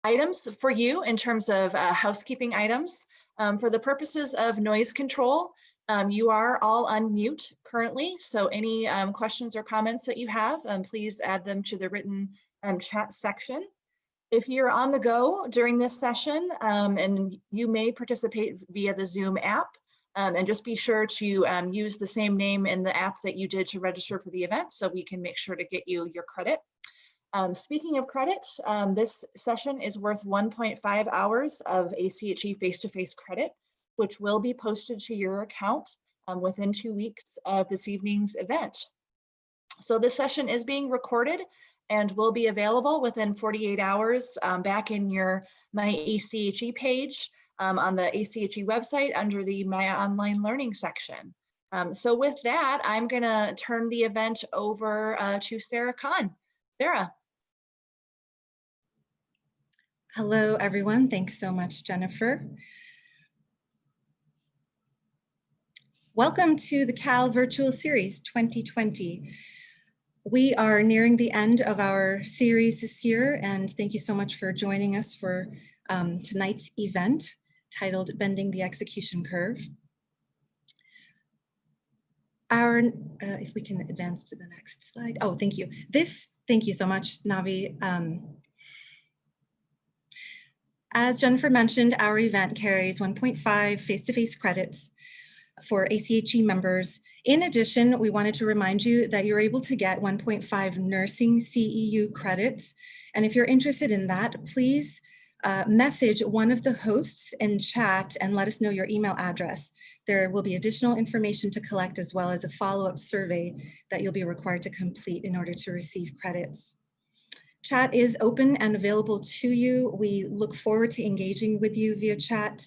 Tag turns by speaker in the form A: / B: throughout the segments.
A: items for you in terms of housekeeping items. For the purposes of noise control, you are all on mute currently, so any questions or comments that you have, please add them to the written chat section. If you're on the go during this session, and you may participate via the Zoom app, and just be sure to use the same name in the app that you did to register for the event so we can make sure to get you your credit. Speaking of credit, this session is worth 1.5 hours of ACHE face-to-face credit, which will be posted to your account within 2 weeks of this evening's event. So this session is being recorded and will be available within 48 hours back in your My ACHE page on the ACHE website under the My Online Learning section. So with that, I'm gonna turn the event over to Sarah Kahn. Sarah.
B: Hello, everyone. Thanks so much, Jennifer. Welcome to the CAHL Virtual Series 2020. We are nearing the end of our series this year, and thank you so much for joining us for tonight's event titled Bending the Execution Curve. If we can advance to the next slide. Oh, thank you. Thank you so much, Navi. As Jennifer mentioned, our event carries 1.5 face-to-face credits for ACHE members. In addition, we wanted to remind you that you're able to get 1.5 nursing CEU credits. And if you're interested in that, please message one of the hosts in chat and let us know your email address. There will be additional information to collect as well as a follow-up survey that you'll be required to complete in order to receive credits. Chat is open and available to you. We look forward to engaging with you via chat.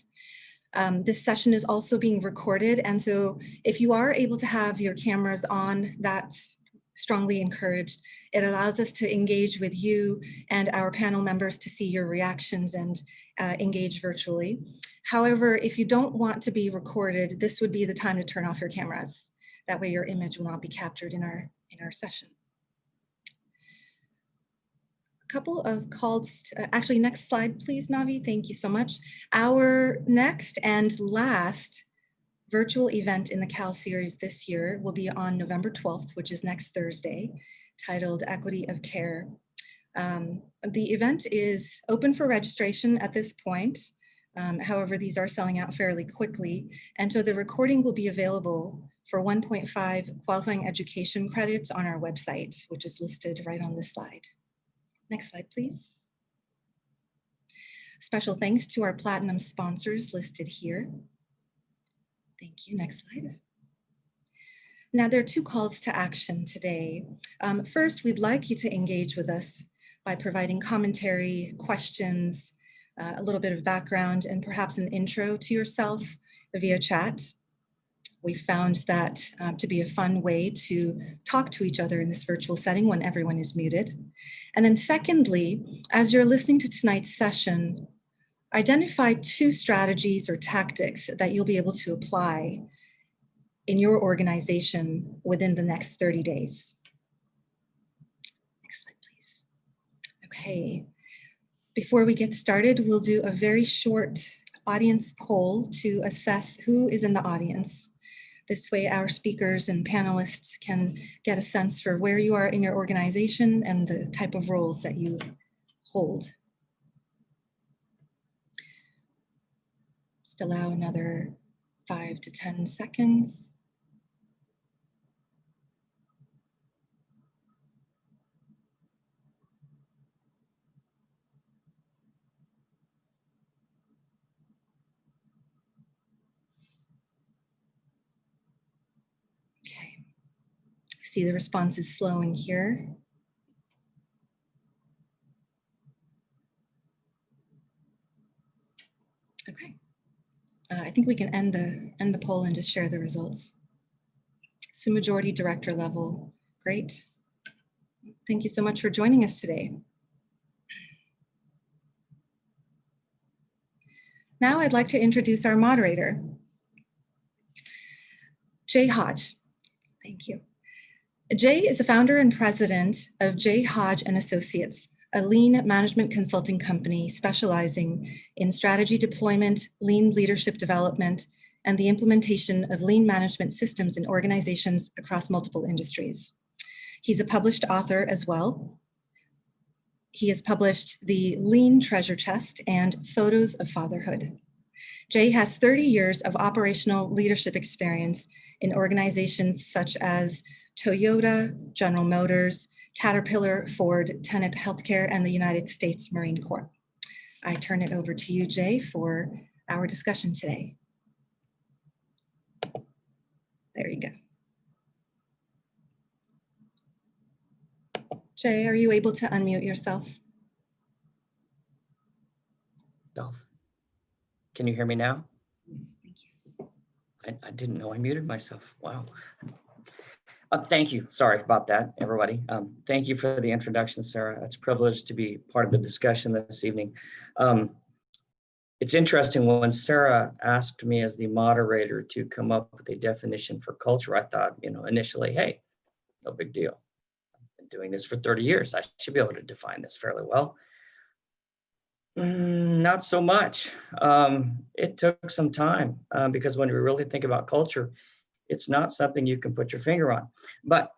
B: This session is also being recorded, and so if you are able to have your cameras on, that's strongly encouraged. It allows us to engage with you and our panel members to see your reactions and engage virtually. However, if you don't want to be recorded, this would be the time to turn off your cameras. That way your image will not be captured in our session. Couple of calls to, actually next slide please, Navi. Thank you so much. Our next and last virtual event in the CAHL series this year will be on November 12th, which is next Thursday, titled Equity of Care. The event is open for registration at this point. However, these are selling out fairly quickly. And so the recording will be available for 1.5 qualifying education credits on our website, which is listed right on this slide. Next slide, please. Special thanks to our platinum sponsors listed here. Thank you. Next slide. Now, there are two calls to action today. First, we'd like you to engage with us by providing commentary, questions, a little bit of background, and perhaps an intro to yourself via chat. We found that to be a fun way to talk to each other in this virtual setting when everyone is muted. And then secondly, as you're listening to tonight's session, identify 2 strategies or tactics that you'll be able to apply in your organization within the next 30 days. Next slide, please. Okay, before we get started, we'll do a very short audience poll to assess who is in the audience. This way our speakers and panelists can get a sense for where you are in your organization and the type of roles that you hold. Just allow another 5 to 10 seconds. Okay, see the response is slowing here. Okay. I think we can end the poll and just share the results. So majority director level, great. Thank you so much for joining us today. Now I'd like to introduce our moderator, Jay Hodge. Thank you. Jay is the founder and president of J. Hodge and Associates, a lean management consulting company specializing in strategy deployment, lean leadership development, and the implementation of lean management systems in organizations across multiple industries. He's a published author as well. He has published The Lean Treasure Chest and Photos of Fatherhood. Jay has 30 years of operational leadership experience in organizations such as Toyota, General Motors, Caterpillar, Ford, Tenet Healthcare, and the United States Marine Corps. I turn it over to you, Jay, for our discussion today. There you go. Jay, are you able to unmute yourself?
C: Can you hear me now?
B: Yes, thank you.
C: I didn't know I muted myself. Wow. Thank you. Sorry about that, everybody. Thank you for the introduction, Sarah. It's a privilege to be part of the discussion this evening. It's interesting, when Sarah asked me as the moderator to come up with a definition for culture, I thought, initially, hey, no big deal. I've been doing this for 30 years. I should be able to define this fairly well. Not so much. It took some time because when we really think about culture, it's not something you can put your finger on. But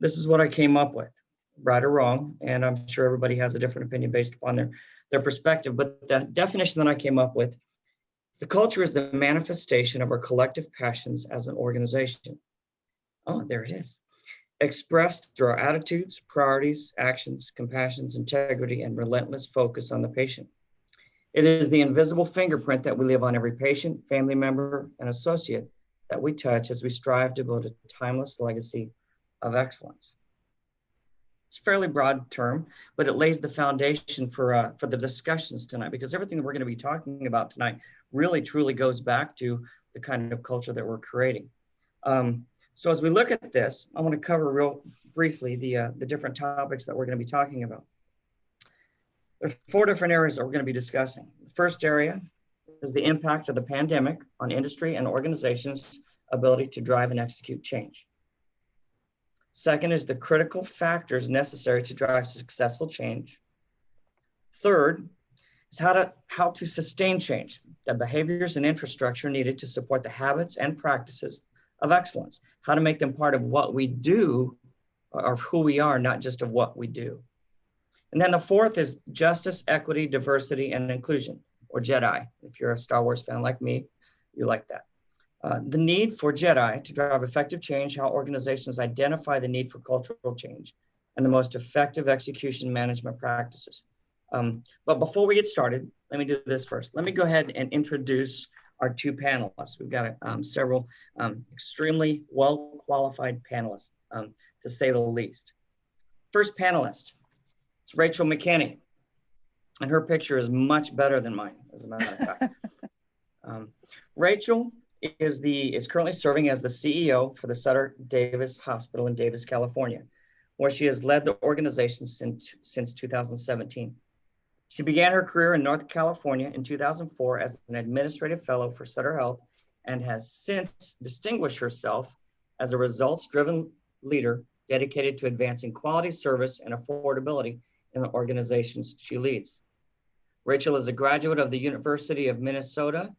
C: this is what I came up with, right or wrong, and I'm sure everybody has a different opinion based upon their perspective. But the definition that I came up with is the culture is the manifestation of our collective passions as an organization. Oh, there it is. Expressed through our attitudes, priorities, actions, compassions, integrity, and relentless focus on the patient. It is the invisible fingerprint that we leave on every patient, family member, and associate that we touch as we strive to build a timeless legacy of excellence. It's a fairly broad term, but it lays the foundation for the discussions tonight, because everything that we're going to be talking about tonight really truly goes back to the kind of culture that we're creating. So as we look at this, I want to cover real briefly the different topics that we're going to be talking about. There's 4 different areas that we're going to be discussing. The first area is the impact of the pandemic on industry and organizations' ability to drive and execute change. Second is the critical factors necessary to drive successful change. Third is how to sustain change, the behaviors and infrastructure needed to support the habits and practices of excellence, how to make them part of what we do, or of who we are, not just of what we do. And then the fourth is justice, equity, diversity, and inclusion, or JEDI. If you're a Star Wars fan like me, you like that. The need for JEDI to drive effective change, how organizations identify the need for cultural change, and the most effective execution management practices. But before we get started, let me do this first. Let me go ahead and introduce our 2 panelists. We've got several extremely well-qualified panelists, to say the least. First panelist is Rachel McKinney, and her picture is much better than mine, as a matter of fact. Rachel is currently serving as the CEO for the Sutter Davis Hospital in Davis, California, where she has led the organization since 2017. She began her career in North California in 2004 as an administrative fellow for Sutter Health, and has since distinguished herself as a results-driven leader dedicated to advancing quality service and affordability in the organizations she leads. Rachel is a graduate of the University of Minnesota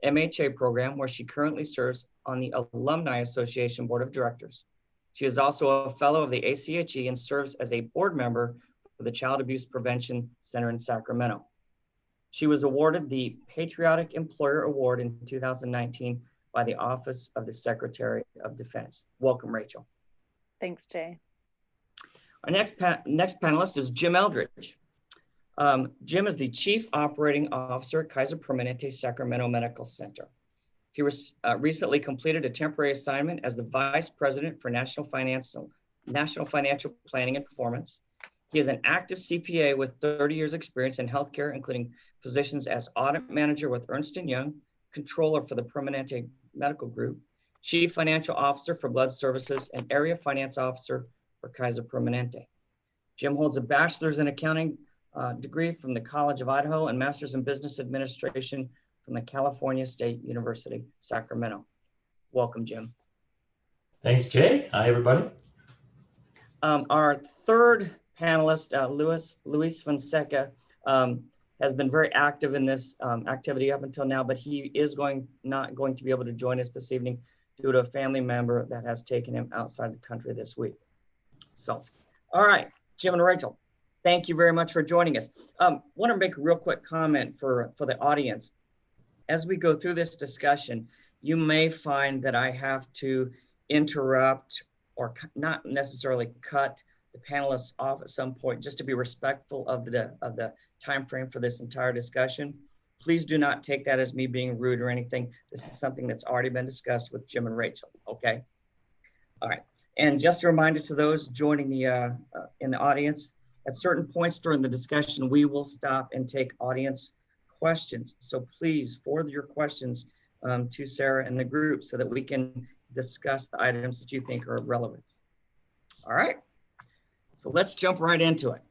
C: MHA program, where she currently serves on the Alumni Association Board of Directors. She is also a fellow of the ACHE and serves as a board member for the Child Abuse Prevention Center in Sacramento. She was awarded the Patriotic Employer Award in 2019 by the Office of the Secretary of Defense. Welcome, Rachel.
D: Thanks, Jay.
C: Our next panelist is Jim Eldridge. Jim is the Chief Operating Officer at Kaiser Permanente Sacramento Medical Center. He recently completed a temporary assignment as the Vice President for National Financial Planning and Performance. He is an active CPA with 30 years experience in healthcare, including positions as audit manager with Ernst & Young, controller for the Permanente Medical Group, chief financial officer for Blood Services, and area finance officer for Kaiser Permanente. Jim holds a bachelor's in accounting degree from the College of Idaho and master's in business administration from the California State University, Sacramento. Welcome, Jim.
E: Thanks, Jay. Hi, everybody.
C: Our third panelist, Luis Fonseca, has been very active in this activity up until now, but he is not going to be able to join us this evening due to a family member that has taken him outside the country this week. So, all right, Jim and Rachel, thank you very much for joining us. Want to make a real quick comment for the audience. As we go through this discussion, you may find that I have to interrupt or not necessarily cut the panelists off at some point, just to be respectful of the time frame for this entire discussion. Please do not take that as me being rude or anything. This is something that's already been discussed with Jim and Rachel, okay? All right, and just a reminder to those joining the in the audience, at certain points during the discussion, we will stop and take audience questions. So please forward your questions to Sarah and the group so that we can discuss the items that you think are of relevance. All right, so let's jump right into it.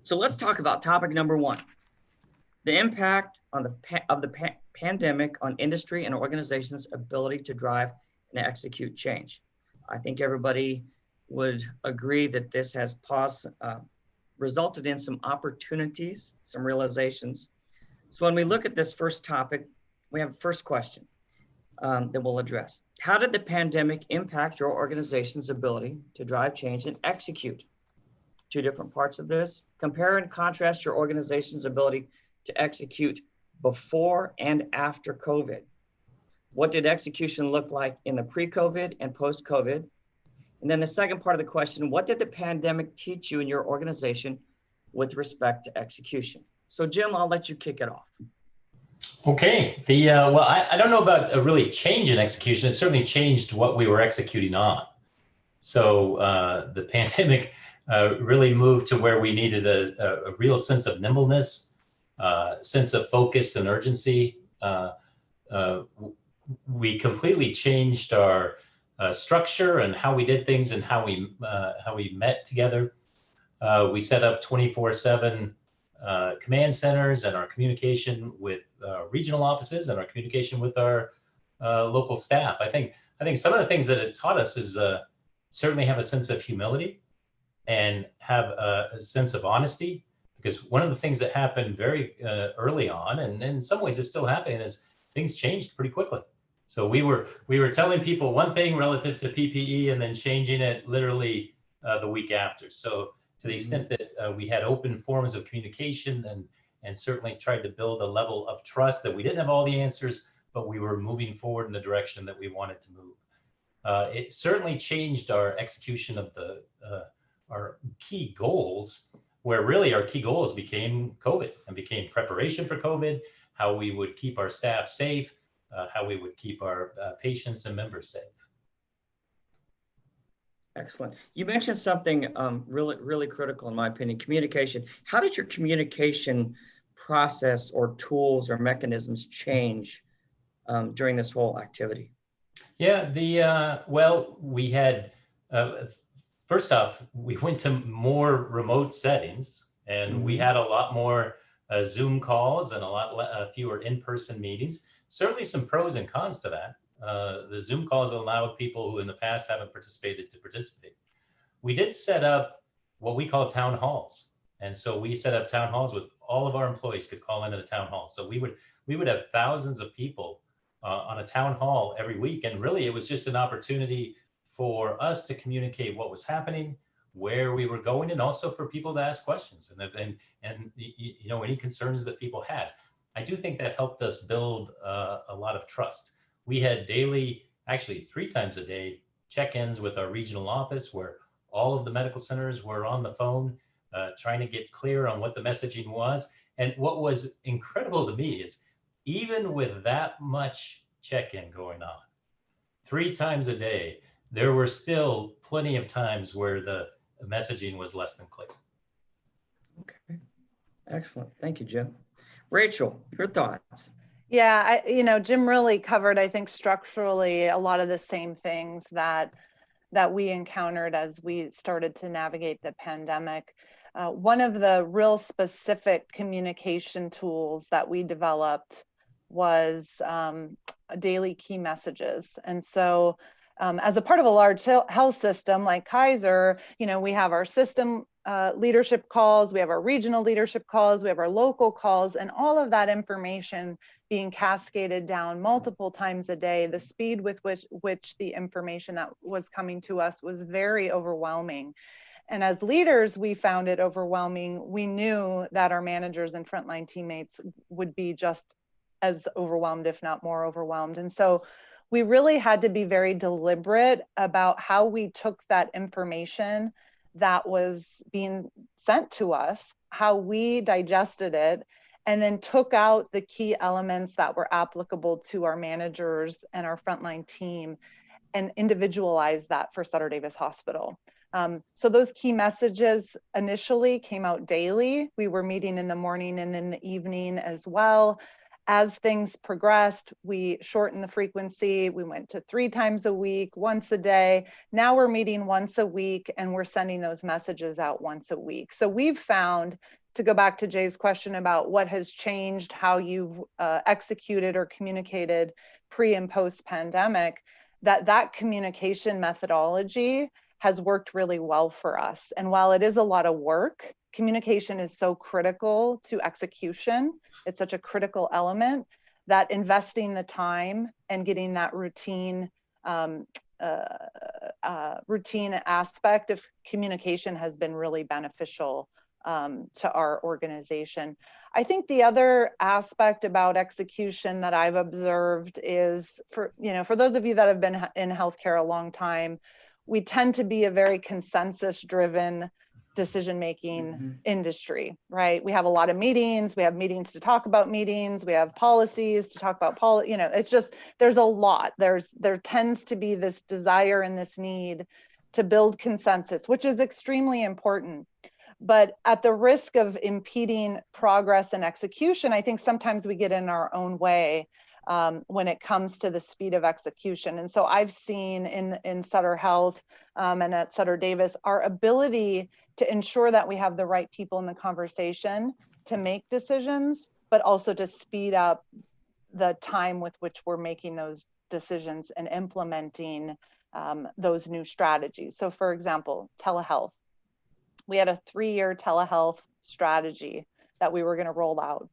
C: So let's talk about topic number one, the impact on the pandemic on industry and organizations' ability to drive and execute change. I think everybody would agree that this has resulted in some opportunities, some realizations. So when we look at this first topic, we have a first question that we'll address. How did the pandemic impact your organization's ability to drive change and execute? Two different parts of this. Compare and contrast your organization's ability to execute before and after COVID. What did execution look like in the pre-COVID and post-COVID? And then the second part of the question, what did the pandemic teach you in your organization with respect to execution? So Jim, I'll let you kick it off.
D: Okay, well, I don't know about a really change in execution. It certainly changed what we were executing on. So the pandemic really moved to where we needed a real sense of nimbleness, sense of focus and urgency. We completely changed our structure and how we did things and how we met together. We set up 24/7 command centers and our communication with regional offices and our communication with our local staff. I think some of the things that it taught us is certainly have a sense of humility and have a sense of honesty, because one of the things that happened very early on, and in some ways it's still happening, is things changed pretty quickly. So we were telling people one thing relative to PPE and then changing it literally the week after. So to the extent that we had open forms of communication and certainly tried to build a level of trust that we didn't have all the answers, but we were moving forward in the direction that we wanted to move. It certainly changed our execution of our key goals, where really our key goals became COVID and became preparation for COVID, how we would keep our staff safe, how we would keep our patients and members safe.
C: Excellent. You mentioned something really critical in my opinion, communication. How did your communication process or tools or mechanisms change during this whole activity?
D: Yeah, well, we had, first off, we went to more remote settings and we had a lot more Zoom calls and a lot fewer in-person meetings. Certainly some pros and cons to that. The Zoom calls allowed people who in the past haven't participated to participate. We did set up what we call town halls. And so we set up town halls with all of our employees could call into the town hall. So we would have thousands of people on a town hall every week. And really it was just an opportunity for us to communicate what was happening, where we were going, and also for people to ask questions and you know, any concerns that people had. I do think that helped us build a lot of trust. We had daily, actually 3 times a day, check-ins with our regional office where all of the medical centers were on the phone trying to get clear on what the messaging was. And what was incredible to me is even with that much check-in going on, 3 times a day, there were still plenty of times where the messaging was less than clear.
C: Okay, excellent. Thank you, Jim. Rachel, your thoughts?
E: Yeah, Jim really covered, I think, structurally a lot of the same things that we encountered as we started to navigate the pandemic. One of the real specific communication tools that we developed was daily key messages. And so as a part of a large health system like Kaiser, we have our system leadership calls, we have our regional leadership calls, we have our local calls, and all of that information being cascaded down multiple times a day. The speed with which the information that was coming to us was very overwhelming. And as leaders, we found it overwhelming. We knew that our managers and frontline teammates would be just as overwhelmed, if not more overwhelmed. And so we really had to be very deliberate about how we took that information that was being sent to us, how we digested it, and then took out the key elements that were applicable to our managers and our frontline team and individualized that for Sutter Davis Hospital. So those key messages initially came out daily. We were meeting in the morning and in the evening as well. As things progressed, we shortened the frequency. We went to 3 times a week, once a day. Now we're meeting once a week and we're sending those messages out once a week. So we've found, to go back to Jay's question about what has changed, how you've executed or communicated pre and post pandemic, that communication methodology has worked really well for us. And while it is a lot of work, communication is so critical to execution. It's such a critical element that investing the time and getting that routine aspect of communication has been really beneficial to our organization. I think the other aspect about execution that I've observed is, for those of you that have been in healthcare a long time, we tend to be a very consensus-driven decision-making industry, right? We have a lot of meetings. We have meetings to talk about meetings. We have policies to talk about it's just, there's a lot. There tends to be this desire and this need to build consensus, which is extremely important. But at the risk of impeding progress and execution, I think sometimes we get in our own way when it comes to the speed of execution. And so I've seen in Sutter Health and at Sutter Davis, our ability to ensure that we have the right people in the conversation to make decisions, but also to speed up the time with which we're making those decisions and implementing those new strategies. So for example, telehealth. We had a 3-year telehealth strategy that we were going to roll out.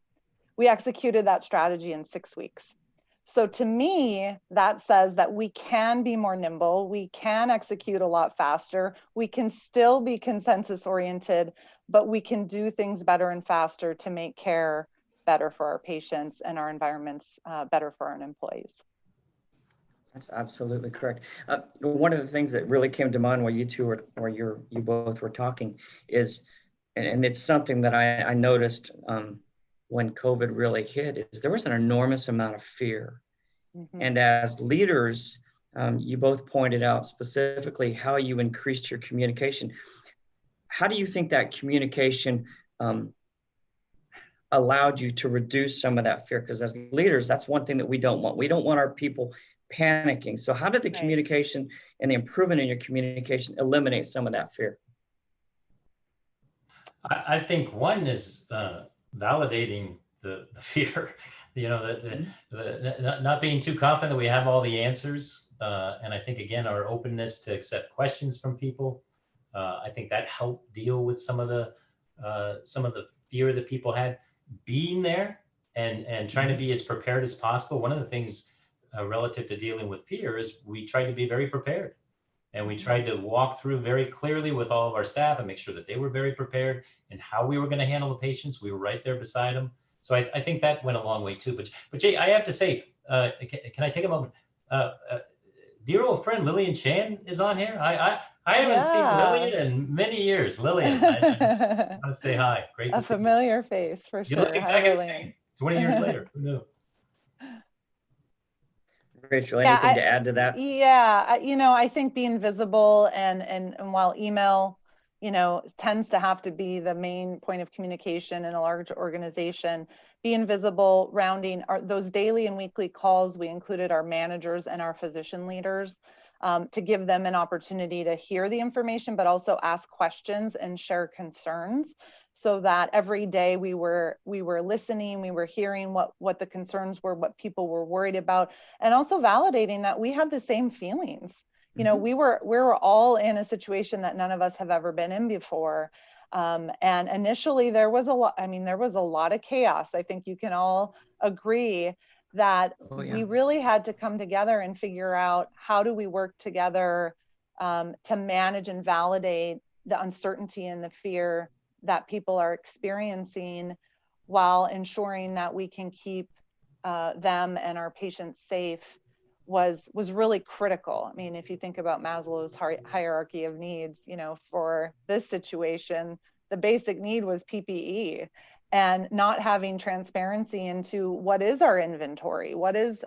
E: We executed that strategy in 6 weeks. So to me, that says that we can be more nimble, we can execute a lot faster, we can still be consensus oriented, but we can do things better and faster to make care better for our patients and our environments better for our employees.
C: That's absolutely correct. One of the things that really came to mind while you both were talking is, and it's something that I noticed when COVID really hit, is there was an enormous amount of fear. And as leaders, you both pointed out specifically how you increased your communication. How do you think that communication allowed you to reduce some of that fear? Because as leaders, that's one thing that we don't want. We don't want our people panicking. So how did the communication and the improvement in your communication eliminate some of that fear?
D: I think one is validating the fear, not being too confident that we have all the answers. And I think, again, our openness to accept questions from people, I think that helped deal with some of the fear that people had. Being there and trying to be as prepared as possible. One of the things relative to dealing with fear is we tried to be very prepared. And we tried to walk through very clearly with all of our staff and make sure that they were very prepared and how we were going to handle the patients. We were right there beside them. So I think that went a long way too. But Jay, I have to say, can I take a moment? Dear old friend Lillian Chan is on here. I haven't seen Lillian in many years. Lillian, I just want to say hi. Great to see you.
E: A familiar face for sure.
D: You look exactly the same 20 years later. Who knew?
C: Rachel, anything to add to that?
E: Yeah, I think being visible and while email, tends to have to be the main point of communication in a large organization, being visible, rounding those daily and weekly calls, we included our managers and our physician leaders to give them an opportunity to hear the information, but also ask questions and share concerns. So that every day we were listening, we were hearing what the concerns were, what people were worried about, and also validating that we had the same feelings. We were all in a situation that none of us have ever been in before. And initially there was a lot, I mean, there was a lot of chaos. I think you can all agree that we really had to come together and figure out how do we work together to manage and validate the uncertainty and the fear that people are experiencing, while ensuring that we can keep them and our patients safe was really critical. I mean, if you think about Maslow's hierarchy of needs, you know, for this situation, the basic need was PPE, and not having transparency into what is our inventory,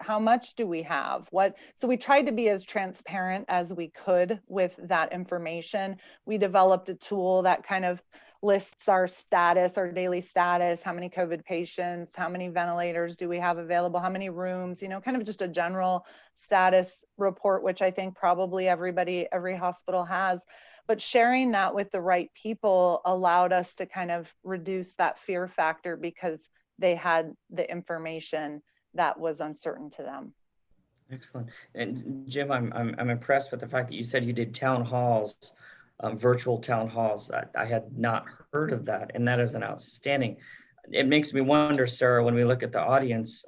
E: how much do we have, so we tried to be as transparent as we could with that information. We developed a tool that kind of lists our status, our daily status, how many COVID patients, how many ventilators do we have available, how many rooms, you know, kind of just a general status report, which I think probably every hospital has. But sharing that with the right people allowed us to kind of reduce that fear factor, because they had the information that was uncertain to them.
C: Excellent. And Jim, I'm impressed with the fact that you said you did town halls, virtual town halls. I had not heard of that, and that is an outstanding. It makes me wonder, Sarah, when we look at the audience,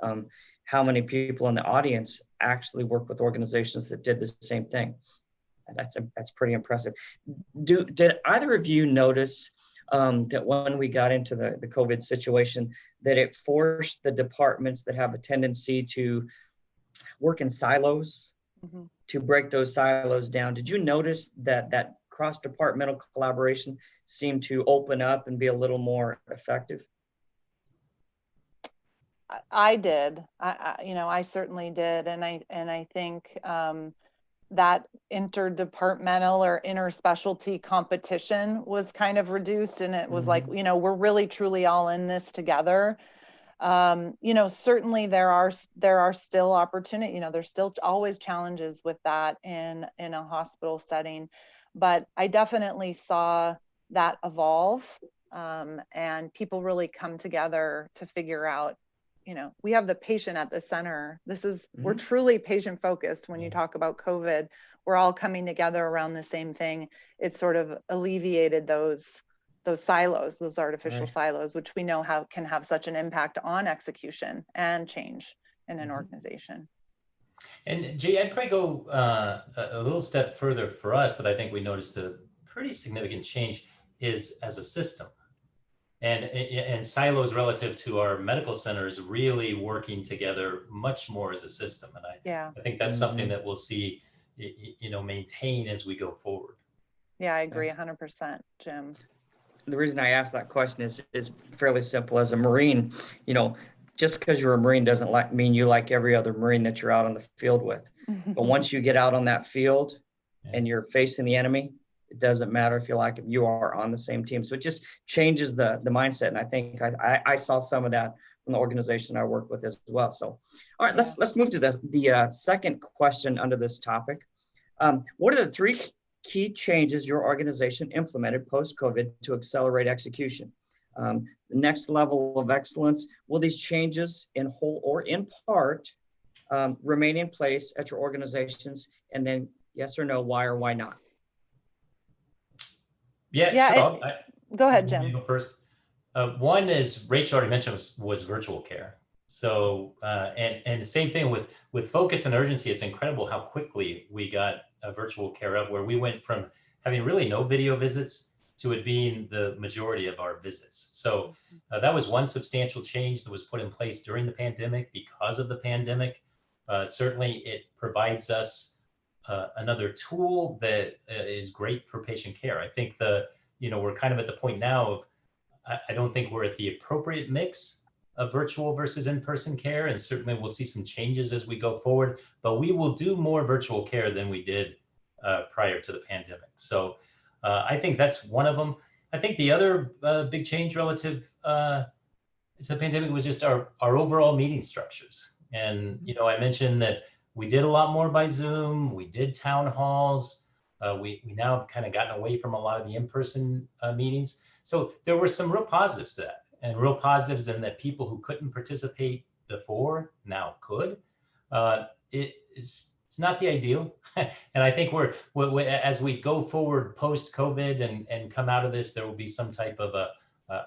C: how many people in the audience actually work with organizations that did the same thing. That's pretty impressive. Did either of you notice that when we got into the COVID situation, that it forced the departments that have a tendency to work in silos, to break those silos down? Did you notice that cross-departmental collaboration seemed to open up and be a little more effective?
E: I did. I certainly did, and I think that interdepartmental or interspecialty competition was kind of reduced, and it was like, you know, we're really truly all in this together. You know, certainly there are still opportunity, you know, there's still always challenges with that in a hospital setting, but I definitely saw that evolve, and people really come together to figure out, you know, we have the patient at the center. We're truly patient focused. When you talk about COVID, we're all coming together around the same thing. It sort of alleviated those silos, those artificial silos, which we know can have such an impact on execution and change in an organization.
D: And Jay, I'd probably go a little step further for us, that I think we noticed a pretty significant change is as a system. And silos relative to our medical centers really working together much more as a system. And I think that's something that we'll see, you know, maintain as we go forward.
E: Yeah, I agree 100%, Jim.
C: The reason I asked that question is fairly simple. As a Marine, you know, just because you're a Marine doesn't mean you like every other Marine that you're out on the field with. But once you get out on that field and you're facing the enemy, it doesn't matter if you like it, you are on the same team. So it just changes the mindset. And I think I saw some of that from the organization I work with as well. So, all right, let's move to the second question under this topic. What are the three key changes your organization implemented post-COVID to accelerate execution? The next level of excellence, will these changes in whole or in part remain in place at your organizations? And then yes or no, why or why not?
D: Yeah, sure.
E: Go ahead, Jim.
D: Go first. One, is Rachel already mentioned, was virtual care. So, and the same thing with focus and urgency. It's incredible how quickly we got a virtual care up, where we went from having really no video visits to it being the majority of our visits. So that was one substantial change that was put in place during the pandemic because of the pandemic. Certainly it provides us another tool that is great for patient care. I think we're kind of at the point now of, I don't think we're at the appropriate mix of virtual versus in-person care. And certainly we'll see some changes as we go forward, but we will do more virtual care than we did prior to the pandemic. So I think that's one of them. I think the other big change relative to the pandemic was just our overall meeting structures. And, I mentioned that we did a lot more by Zoom. We did town halls. We now have kind of gotten away from a lot of the in-person meetings. So there were some real positives to that, and real positives in that people who couldn't participate before now could. It it's not the ideal. And I think as we go forward post-COVID and come out of this, there will be some type of a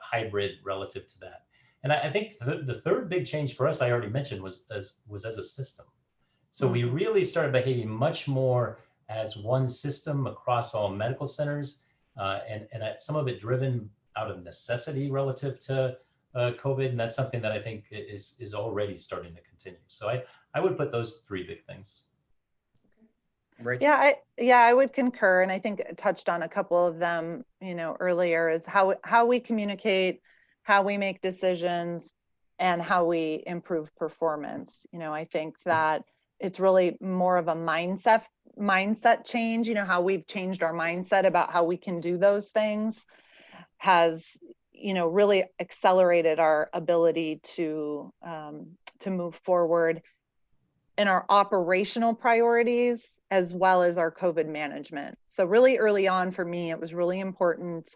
D: hybrid relative to that. And I think the third big change for us, I already mentioned, was as a system. So we really started behaving much more as one system across all medical centers, and some of it driven out of necessity relative to COVID. And that's something that I think is already starting to continue. So I would put those three big things.
C: Right.
E: Yeah, I would concur, and I think I touched on a couple of them, earlier, is how we communicate, how we make decisions, and how we improve performance. I think that it's really more of a mindset change. How we've changed our mindset about how we can do those things has, really accelerated our ability to move forward in our operational priorities as well as our COVID management. So really early on for me, it was really important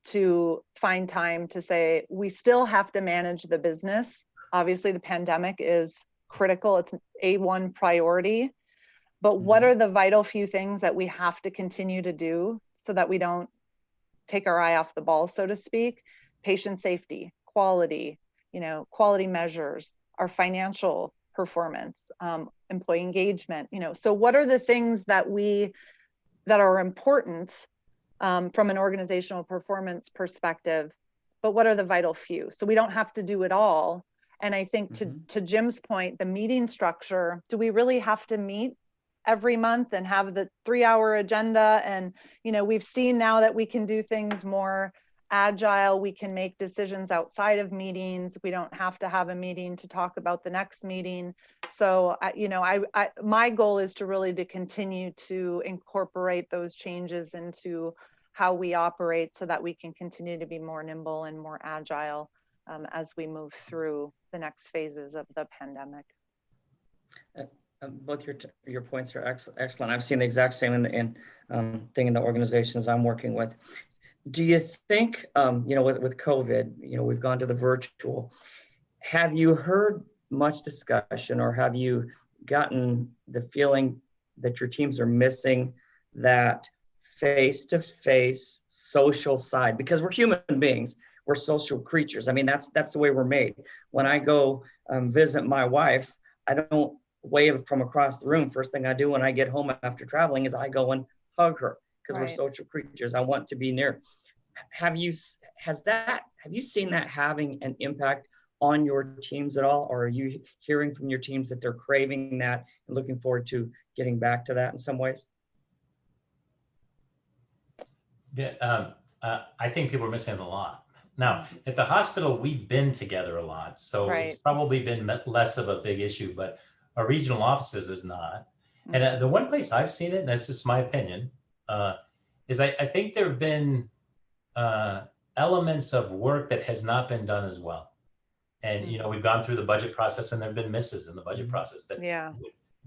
E: to find time to say, we still have to manage the business. Obviously the pandemic is critical, it's A1 priority, but what are the vital few things that we have to continue to do so that we don't take our eye off the ball, so to speak? Patient safety, quality, quality measures, our financial performance, employee engagement, so what are the things that are important from an organizational performance perspective, but what are the vital few? So we don't have to do it all. And I think to Jim's point, the meeting structure, do we really have to meet every month and have the 3-hour agenda? And, we've seen now that we can do things more agile. We can make decisions outside of meetings. We don't have to have a meeting to talk about the next meeting. So, my goal is to continue to incorporate those changes into how we operate so that we can continue to be more nimble and more agile as we move through the next phases of the pandemic.
C: Both your points are excellent. I've seen the exact same thing in the organizations I'm working with. Do you think, with COVID, we've gone to the virtual. Have you heard much discussion, or have you gotten the feeling that your teams are missing that face-to-face social side? Because we're human beings, we're social creatures. I mean, that's the way we're made. When I go visit my wife, I don't wave from across the room. First thing I do when I get home after traveling is I go and hug her, because we're social creatures. I want to be near. Have you seen that having an impact on your teams at all? Or are you hearing from your teams that they're craving that and looking forward to getting back to that in some ways?
D: Yeah, I think people are missing it a lot. Now, at the hospital, we've been together a lot, so it's probably been less of a big issue, but our regional offices is not. And the one place I've seen it, and that's just my opinion, is I think there have been elements of work that has not been done as well. And, we've gone through the budget process, and there have been misses in the budget process that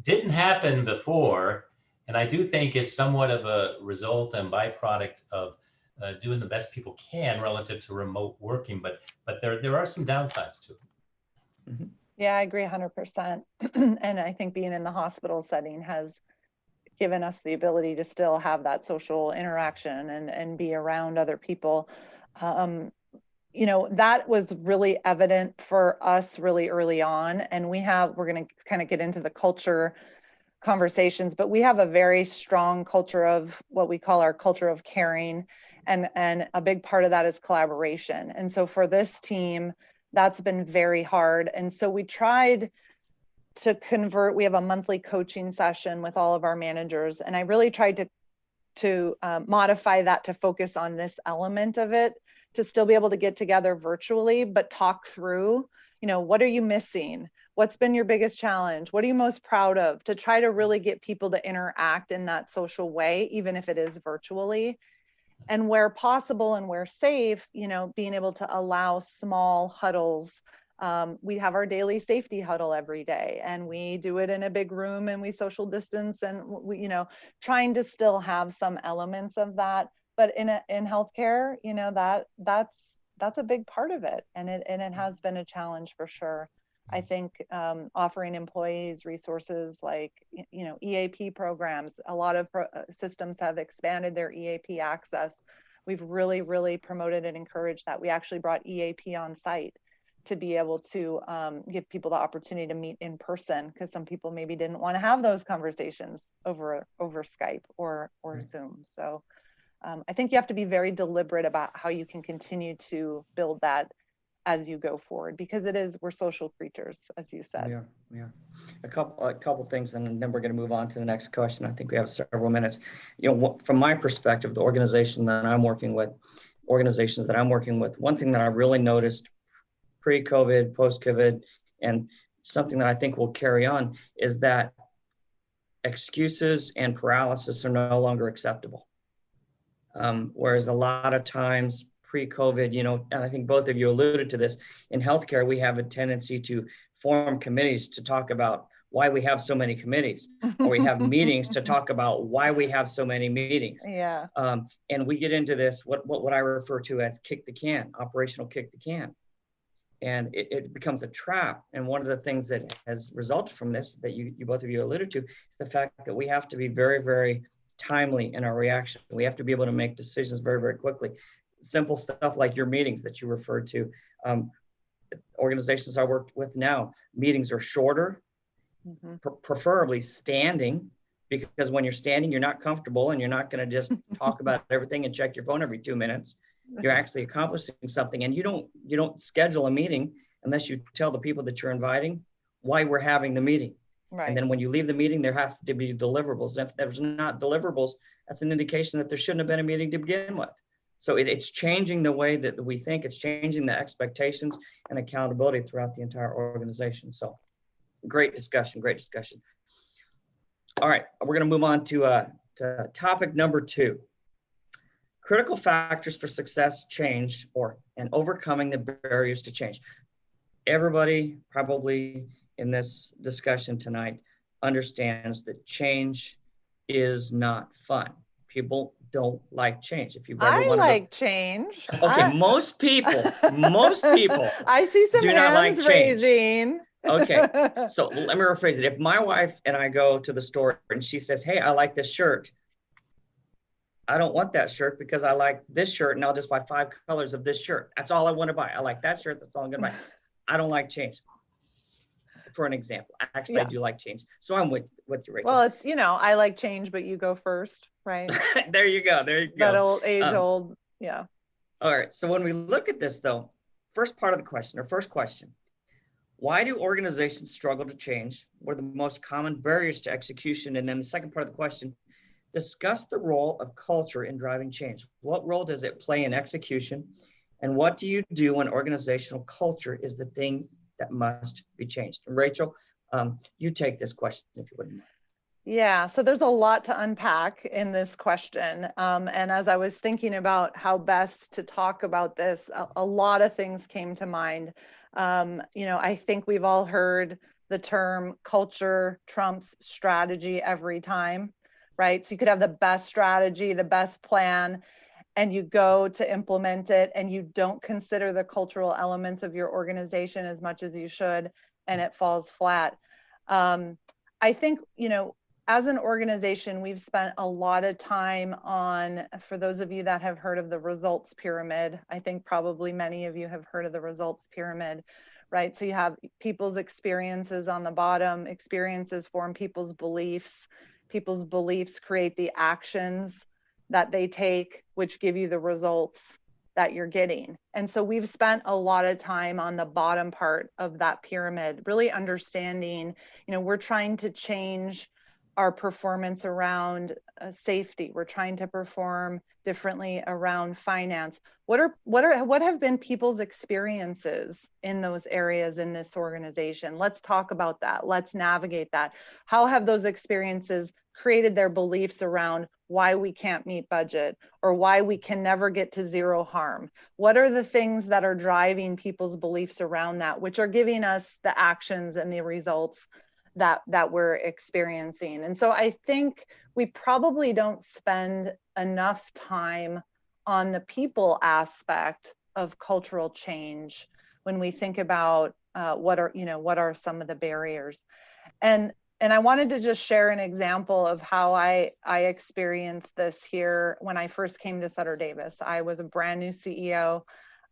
D: didn't happen before. And I do think is somewhat of a result and byproduct of doing the best people can relative to remote working, but there are some downsides to it.
E: Yeah, I agree 100%. And I think being in the hospital setting has given us the ability to still have that social interaction and be around other people. That was really evident for us really early on. And we're going to kind of get into the culture conversations, but we have a very strong culture of what we call our culture of caring. And a big part of that is collaboration. And so for this team, that's been very hard. And so we tried to convert, we have a monthly coaching session with all of our managers. And I really tried to modify that to focus on this element of it, to still be able to get together virtually, but talk through, what are you missing? What's been your biggest challenge? What are you most proud of? To try to really get people to interact in that social way, even if it is virtually. And where possible and where safe, being able to allow small huddles. We have our daily safety huddle every day, and we do it in a big room, and we social distance, and we, trying to still have some elements of that. But in healthcare, that's a big part of it, and it has been a challenge for sure. I think offering employees resources like, EAP programs. A lot of systems have expanded their EAP access. We've really, really promoted and encouraged that. We actually brought EAP on site to be able to give people the opportunity to meet in person, because some people maybe didn't want to have those conversations over Skype or Zoom. So I think you have to be very deliberate about how you can continue to build that as you go forward, because we're social creatures, as you said.
C: Yeah. A couple things, and then we're going to move on to the next question. I think we have several minutes. From my perspective, the organizations that I'm working with, one thing that I really noticed pre-COVID, post-COVID, and something that I think will carry on is that excuses and paralysis are no longer acceptable. Whereas a lot of times pre-COVID, and I think both of you alluded to this, in healthcare, we have a tendency to form committees to talk about why we have so many committees, or we have meetings to talk about why we have so many meetings.
E: Yeah.
C: And we get into this, what I refer to as kick the can, operational kick the can. And it becomes a trap. And one of the things that has resulted from this, that you both of you alluded to, is the fact that we have to be very, very timely in our reaction. We have to be able to make decisions very, very quickly. Simple stuff like your meetings that you referred to. Organizations I work with now, meetings are shorter, preferably standing, because when you're standing, you're not comfortable and you're not going to just talk about everything and check your phone every 2 minutes. You're actually accomplishing something, and you don't schedule a meeting unless you tell the people that you're inviting why we're having the meeting.
E: Right.
C: And then when you leave the meeting, there has to be deliverables. And if there's not deliverables, that's an indication that there shouldn't have been a meeting to begin with. So it's changing the way that we think. It's changing the expectations and accountability throughout the entire organization. So great discussion. All right, we're going to move on to topic number 2. Critical factors for success, change, and overcoming the barriers to change. Everybody probably in this discussion tonight understands that change is not fun. People don't like change. If you've ever
E: like change.
C: Okay, most people
E: I see some
C: do
E: hands
C: not like change.
E: raising.
C: Okay, so let me rephrase it. If my wife and I go to the store and she says, "Hey, I like this shirt," I don't want that shirt because I like this shirt, and I'll just buy 5 colors of this shirt. That's all I want to buy. I like that shirt. That's all I'm going to buy. I don't like change. For an example, actually, I do like change. So I'm with you, Rachel.
E: Well, it's, I like change, but you go first, right?
C: There you go.
E: That old age-old, yeah.
C: All right. So when we look at this, though, first question, why do organizations struggle to change? What are the most common barriers to execution? And then the second part of the question, discuss the role of culture in driving change. What role does it play in execution? And what do you do when organizational culture is the thing that must be changed? Rachel, you take this question if you wouldn't mind.
E: Yeah, so there's a lot to unpack in this question. And as I was thinking about how best to talk about this, a lot of things came to mind. I think we've all heard the term culture trumps strategy every time, right? So you could have the best strategy, the best plan, and you go to implement it and you don't consider the cultural elements of your organization as much as you should, and it falls flat. I think, as an organization, we've spent a lot of time on, for those of you that have heard of the results pyramid, I think probably many of you have heard of the results pyramid, right? So you have people's experiences on the bottom. Experiences form people's beliefs create the actions that they take, which give you the results that you're getting. And so we've spent a lot of time on the bottom part of that pyramid, really understanding, we're trying to change our performance around safety. We're trying to perform differently around finance. What have been people's experiences in those areas in this organization? Let's talk about that. Let's navigate that. How have those experiences created their beliefs around why we can't meet budget or why we can never get to zero harm? What are the things that are driving people's beliefs around that, which are giving us the actions and the results that we're experiencing? And so I think we probably don't spend enough time on the people aspect of cultural change when we think about what are some of the barriers. And I wanted to just share an example of how I experienced this here when I first came to Sutter Davis. I was a brand new CEO.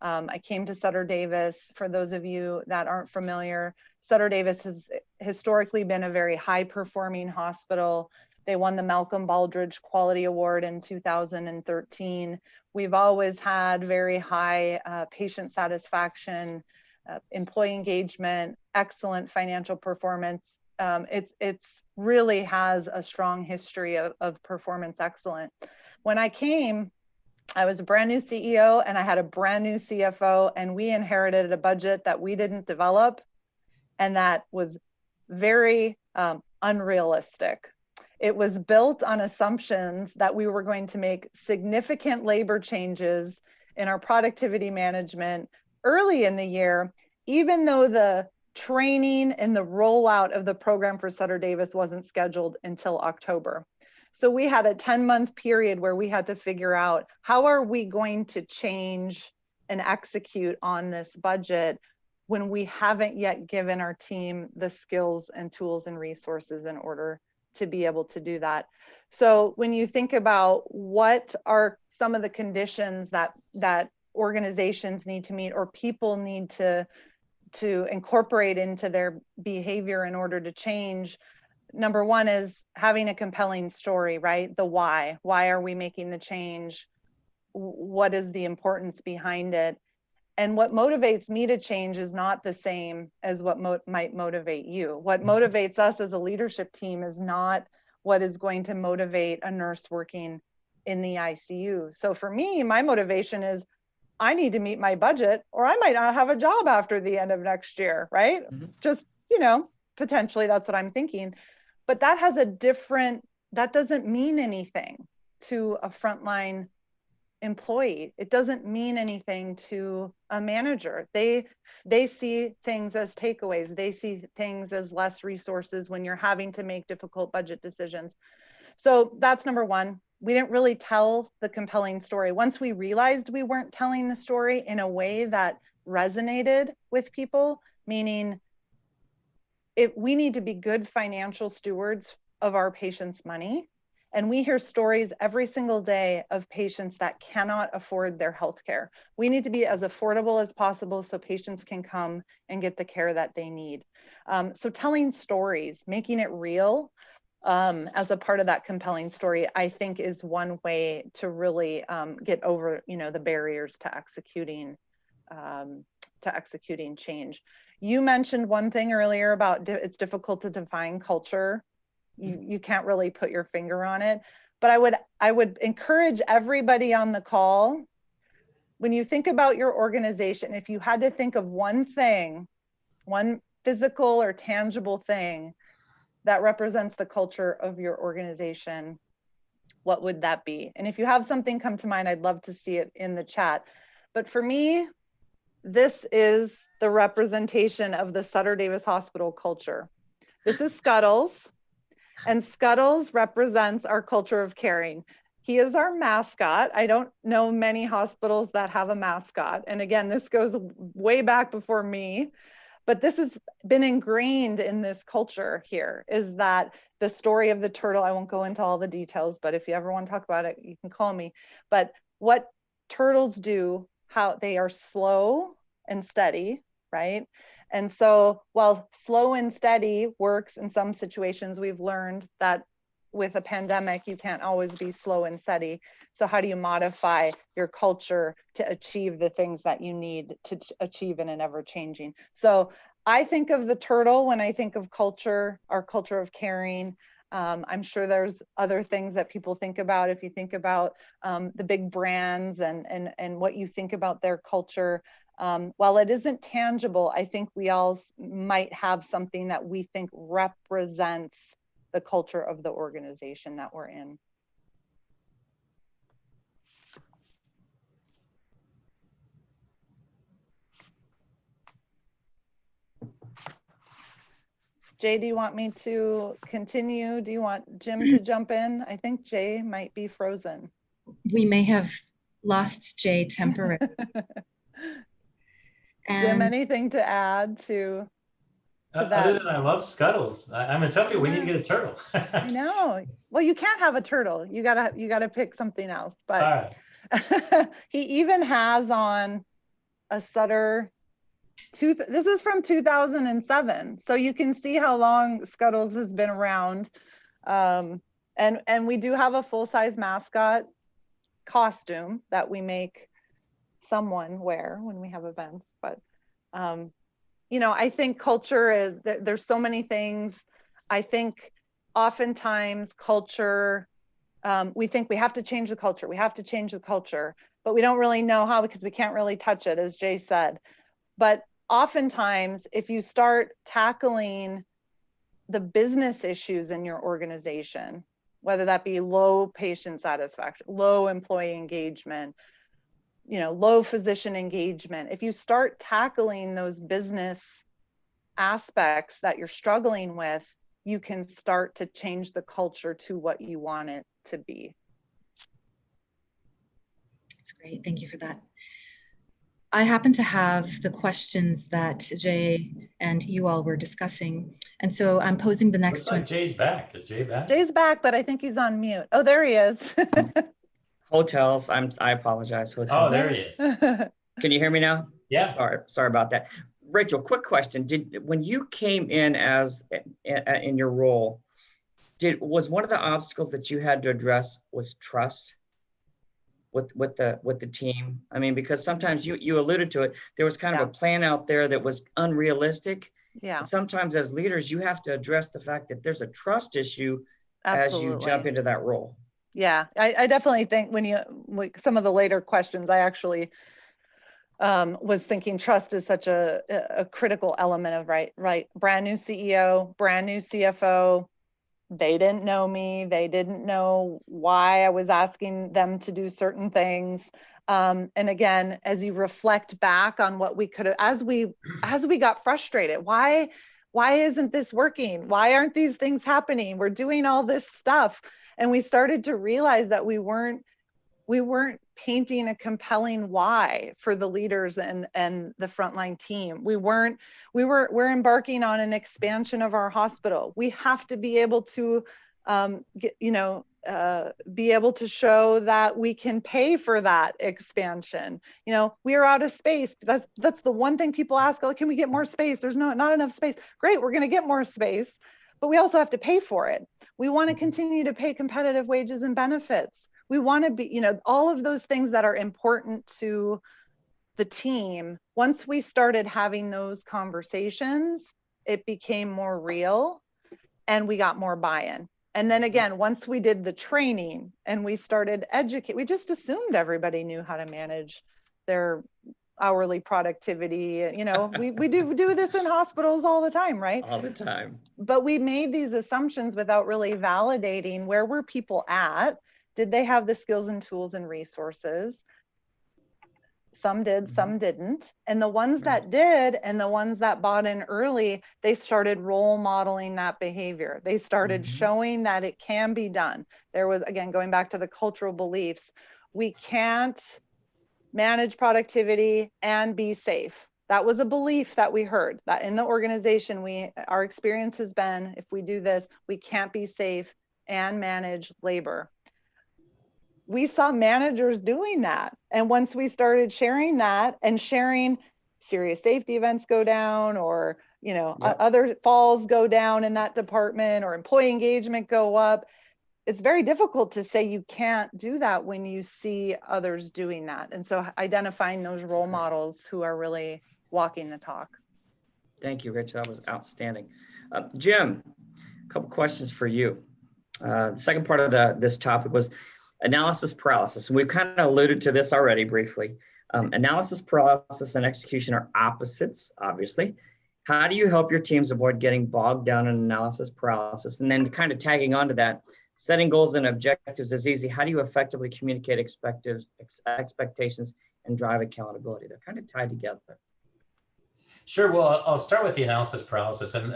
E: I came to Sutter Davis. For those of you that aren't familiar, Sutter Davis has historically been a very high performing hospital. They won the Malcolm Baldrige Quality Award in 2013. We've always had very high patient satisfaction, employee engagement, excellent financial performance. It's really has a strong history of performance excellence. When I came, I was a brand new CEO and I had a brand new CFO, and we inherited a budget that we didn't develop and that was very unrealistic. It was built on assumptions that we were going to make significant labor changes in our productivity management early in the year, even though the training and the rollout of the program for Sutter Davis wasn't scheduled until October. So we had a 10-month period where we had to figure out, how are we going to change and execute on this budget when we haven't yet given our team the skills and tools and resources in order to be able to do that. So when you think about what are some of the conditions that organizations need to meet or people need to incorporate into their behavior in order to change, number one is having a compelling story, right? The why. Why are we making the change? What is the importance behind it? And what motivates me to change is not the same as what might motivate you. What motivates us as a leadership team is not what is going to motivate a nurse working in the ICU. So for me, my motivation is I need to meet my budget or I might not have a job after the end of next year, right? Just, potentially that's what I'm thinking. But that has that doesn't mean anything to a frontline employee. It doesn't mean anything to a manager. They see things as takeaways. They see things as less resources when you're having to make difficult budget decisions. So that's number one. We didn't really tell the compelling story. Once we realized we weren't telling the story in a way that resonated with people, meaning we need to be good financial stewards of our patients' money. And we hear stories every single day of patients that cannot afford their healthcare. We need to be as affordable as possible so patients can come and get the care that they need. So telling stories, making it real as a part of that compelling story, I think is one way to really get over, the barriers to executing change. You mentioned one thing earlier about it's difficult to define culture. You can't really put your finger on it, but I would encourage everybody on the call, when you think about your organization, if you had to think of one thing, one physical or tangible thing that represents the culture of your organization, what would that be? And if you have something come to mind, I'd love to see it in the chat. But for me, this is the representation of the Sutter Davis Hospital culture. This is Scuttles. And Scuttles represents our culture of caring. He is our mascot. I don't know many hospitals that have a mascot. And again, this goes way back before me, but this has been ingrained in this culture here, is that the story of the turtle, I won't go into all the details, but if you ever want to talk about it, you can call me. But what turtles do, how they are slow and steady, right? And so while slow and steady works in some situations, we've learned that with a pandemic, you can't always be slow and steady. So how do you modify your culture to achieve the things that you need to achieve in an ever-changing? So I think of the turtle when I think of culture, our culture of caring. I'm sure there's other things that people think about. If you think about the big brands and what you think about their culture, while it isn't tangible, I think we all might have something that we think represents the culture of the organization that we're in. Jay, do you want me to continue? Do you want Jim to jump in? I think Jay might be frozen.
B: We may have lost Jay temporarily.
E: Jim,
B: And
E: anything to add to
D: Other
E: that?
D: than I love Scuttles, I'm gonna tell you we need to get a turtle.
E: I know. Well, you can't have a turtle. You gotta pick something else.
D: All
E: But
D: right.
E: he even has on a Sutter. This is from 2007, so you can see how long Scuttles has been around. And we do have a full-size mascot costume that we make someone wear when we have events. But you know, I think culture is there's so many things. I think oftentimes culture, we think we have to change the culture. We have to change the culture, but we don't really know how because we can't really touch it, as Jay said. But oftentimes, if you start tackling the business issues in your organization, whether that be low patient satisfaction, low employee engagement, you know, low physician engagement, if you start tackling those business aspects that you're struggling with, you can start to change the culture to what you want it to be.
B: that's great. Thank you for that. I happen to have the questions that Jay and you all were discussing. And so I'm posing the next
D: Looks like
B: one.
D: Jay's back. Is Jay back?
E: Jay's back, but I think he's on mute. Oh, there he is.
C: Hotels, I apologize.
D: Oh,
C: Hotels.
D: there he is.
C: Can you hear me now?
D: Yeah.
C: Sorry about that. Rachel, quick question. When you came in as in your role, was one of the obstacles that you had to address was trust with the team? I mean, because sometimes you alluded to it, there was kind of a plan out there that was unrealistic.
E: Yeah.
C: And sometimes as leaders, you have to address the fact that there's a trust issue
E: Absolutely.
C: as you jump into that role.
E: Yeah, I definitely think when you, like some of the later questions, I actually was thinking trust is such a critical element of right. Brand new CEO, brand new CFO. They didn't know me. They didn't know why I was asking them to do certain things. And again, as you reflect back on what we could have, as we got frustrated, why isn't this working? Why aren't these things happening? We're doing all this stuff. And we started to realize that we weren't painting a compelling why for the leaders and the frontline team. We're embarking on an expansion of our hospital. We have to be able to be able to show that we can pay for that expansion. You know, we're out of space. That's the one thing people ask, oh, can we get more space? There's not enough space. Great, we're going to get more space, but we also have to pay for it. We want to continue to pay competitive wages and benefits. We want to be, you know, all of those things that are important to the team. Once we started having those conversations, it became more real and we got more buy-in. And then again, once we did the training and we started educate, we just assumed everybody knew how to manage their hourly productivity. You know, we do this in hospitals all the time, right?
C: All the time. But
E: we made these assumptions without really validating where were people at. Did they have the skills and tools and resources? Some did, some didn't. And the ones that did, and the ones that bought in early, they started role modeling that behavior. They started showing that it can be done. There was, again, going back to the cultural beliefs, we can't manage productivity and be safe. That was a belief that we heard, that in the organization, our experience has been, if we do this, we can't be safe and manage labor. We saw managers doing that. And once we started sharing that and sharing serious safety events go down, or, you know, other falls go down in that department, or employee engagement go up, it's very difficult to say you can't do that when you see others doing that. And so identifying those role models who are really walking the talk.
C: Thank you, Rich. That was outstanding. Jim, a couple questions for you. The second part of this topic was analysis paralysis. And we've kind of alluded to this already briefly. Analysis paralysis and execution are opposites, obviously. How do you help your teams avoid getting bogged down in analysis paralysis? And then kind of tagging onto that, setting goals and objectives is easy. How do you effectively communicate expectations and drive accountability? They're kind of tied together.
D: Sure. Well, I'll start with the analysis paralysis. And,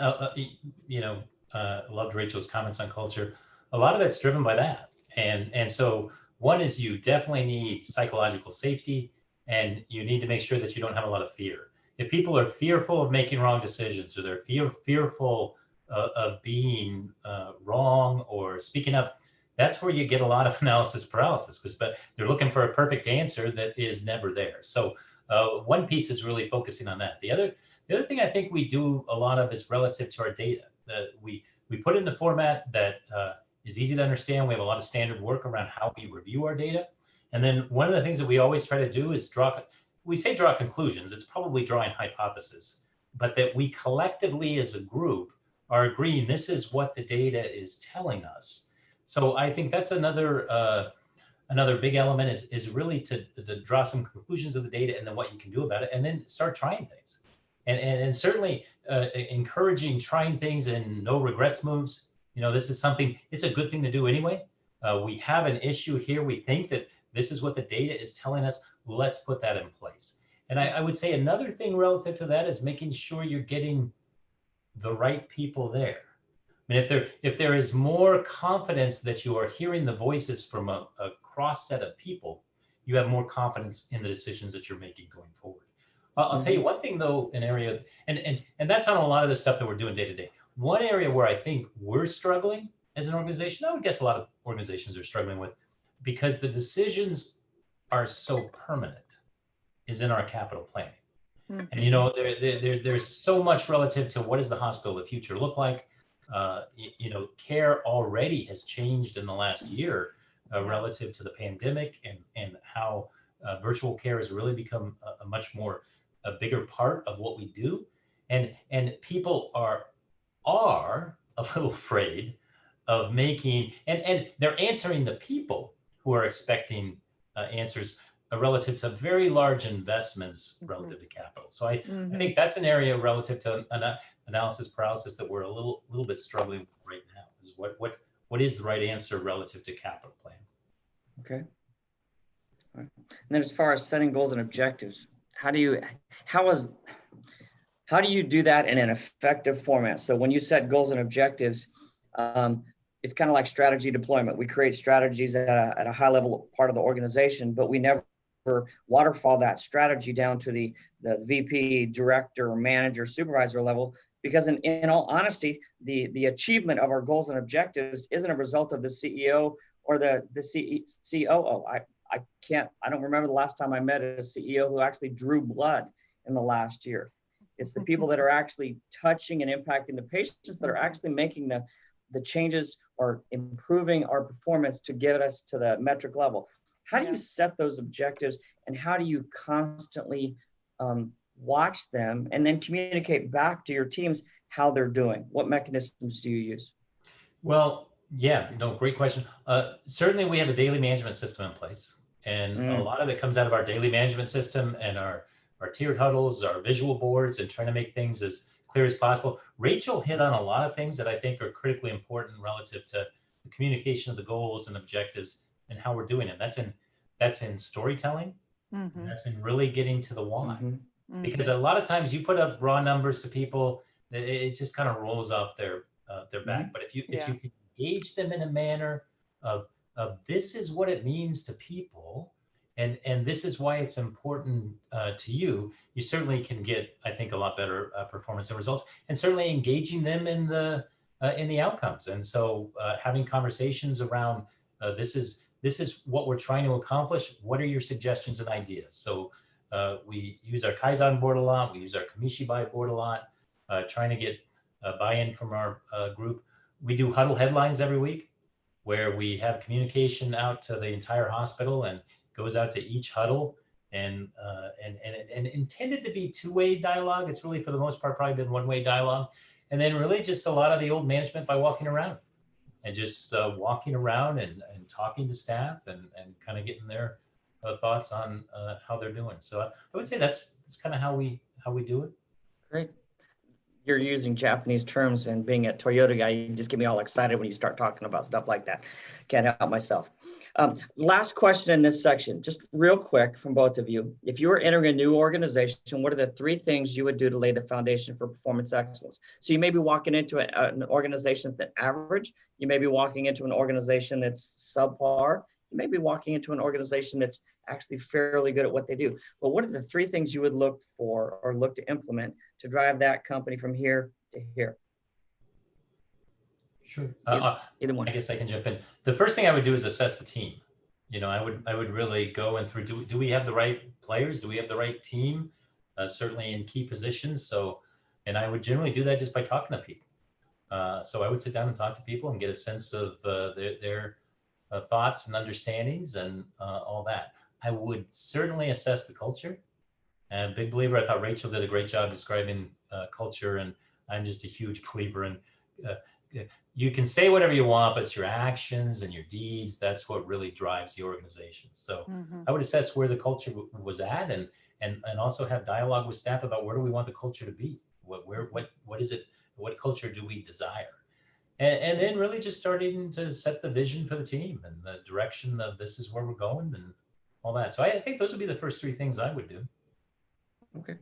D: loved Rachel's comments on culture. A lot of it's driven by that. And so one is you definitely need psychological safety, and you need to make sure that you don't have a lot of fear. if people are fearful of making wrong decisions, or they're fearful of being wrong or speaking up, that's where you get a lot of analysis paralysis, because they're looking for a perfect answer that is never there. So one piece is really focusing on that. The other thing I think we do a lot of is relative to our data. That we put in the format that is easy to understand. We have a lot of standard work around how we review our data. And then one of the things that we always try to do is draw conclusions. It's probably drawing hypotheses, but that we collectively as a group are agreeing this is what the data is telling us. So I think that's another big element is really to draw some conclusions of the data and then what you can do about it, and then start trying things. And certainly encouraging trying things and no regrets moves. This is something, it's a good thing to do anyway. We have an issue here. We think that this is what the data is telling us. Let's put that in place. And I would say another thing relative to that is making sure you're getting the right people there. I mean, if there is more confidence that you are hearing the voices from a cross set of people, you have more confidence in the decisions that you're making going forward. I'll tell you one thing though, an area, and that's on a lot of the stuff that we're doing day to day. One area where I think we're struggling as an organization, I would guess a lot of organizations are struggling with, because the decisions are so permanent, is in our capital planning. And there's so much relative to what does the hospital of the future look like. Care already has changed in the last year relative to the pandemic, and how virtual care has really become a bigger part of what we do. And people are a little afraid of making, and they're answering the people who are expecting answers relative to very large investments relative to capital. So I think that's an area relative to analysis paralysis that we're a little bit struggling with right now, is what is the right answer relative to capital plan.
C: Okay. All right. And then as far as setting goals and objectives, how do you do that in an effective format? So when you set goals and objectives, it's kind of like strategy deployment. We create strategies at a high level part of the organization, but we never waterfall that strategy down to the VP, director, manager, supervisor level, because in all honesty, the achievement of our goals and objectives isn't a result of the CEO or the COO. I don't remember the last time I met a CEO who actually drew blood in the last year. It's the people that are actually touching and impacting the patients that are actually making the changes or improving our performance to get us to the metric level. How do you set those objectives, and how do you constantly watch them and then communicate back to your teams how they're doing? What mechanisms do you use?
D: Well, great question. Certainly we have a daily management system in place, and a lot of it comes out of our daily management system and our tiered huddles, our visual boards, and trying to make things as clear as possible. Rachel hit on a lot of things that I think are critically important relative to the communication of the goals and objectives and how we're doing it. That's in storytelling. That's in really getting to the why. Because a lot of times you put up raw numbers to people, it just kind of rolls off their back. But if you can engage them in a manner of this is what it means to people, and this is why it's important to you, you certainly can get, I think, a lot better performance and results, and certainly engaging them in the outcomes. And so having conversations around this is what we're trying to accomplish. What are your suggestions and ideas? So we use our Kaizen board a lot. We use our Kamishibai board a lot, trying to get buy-in from our group. We do huddle headlines every week, where we have communication out to the entire hospital and goes out to each huddle, and intended to be two-way dialogue. It's really, for the most part, probably been one-way dialogue. And then really just a lot of the old management by walking around and just walking around and talking to staff and kind of getting their thoughts on how they're doing. So I would say that's kind of how we do it.
C: Great. You're using Japanese terms, and being a Toyota guy, you just get me all excited when you start talking about stuff like that. Can't help myself. Last question in this section, just real quick from both of you. If you were entering a new organization, what are the 3 things you would do to lay the foundation for performance excellence? So you may be walking into an organization that's average. You may be walking into an organization that's subpar. maybe walking into an organization that's actually fairly good at what they do. But what are the 3 things you would look for or look to implement to drive that company from here to here?
D: Sure.
C: Either one.
D: I guess I can jump in. The first thing I would do is assess the team. I would really go and through, do we have the right players? Do we have the right team? Certainly in key positions. So, and I would generally do that just by talking to people. So I would sit down and talk to people and get a sense of their thoughts and understandings and all that. I would certainly assess the culture. And big believer, I thought Rachel did a great job describing culture, and I'm just a huge believer in you can say whatever you want, but it's your actions and your deeds. That's what really drives the organization. So I would assess where the culture was at, and also have dialogue with staff about where do we want the culture to be? What is it? What culture do we desire? And then really just starting to set the vision for the team and the direction of this is where we're going and all that. So I think those would be the first 3 things I would do.
C: Okay.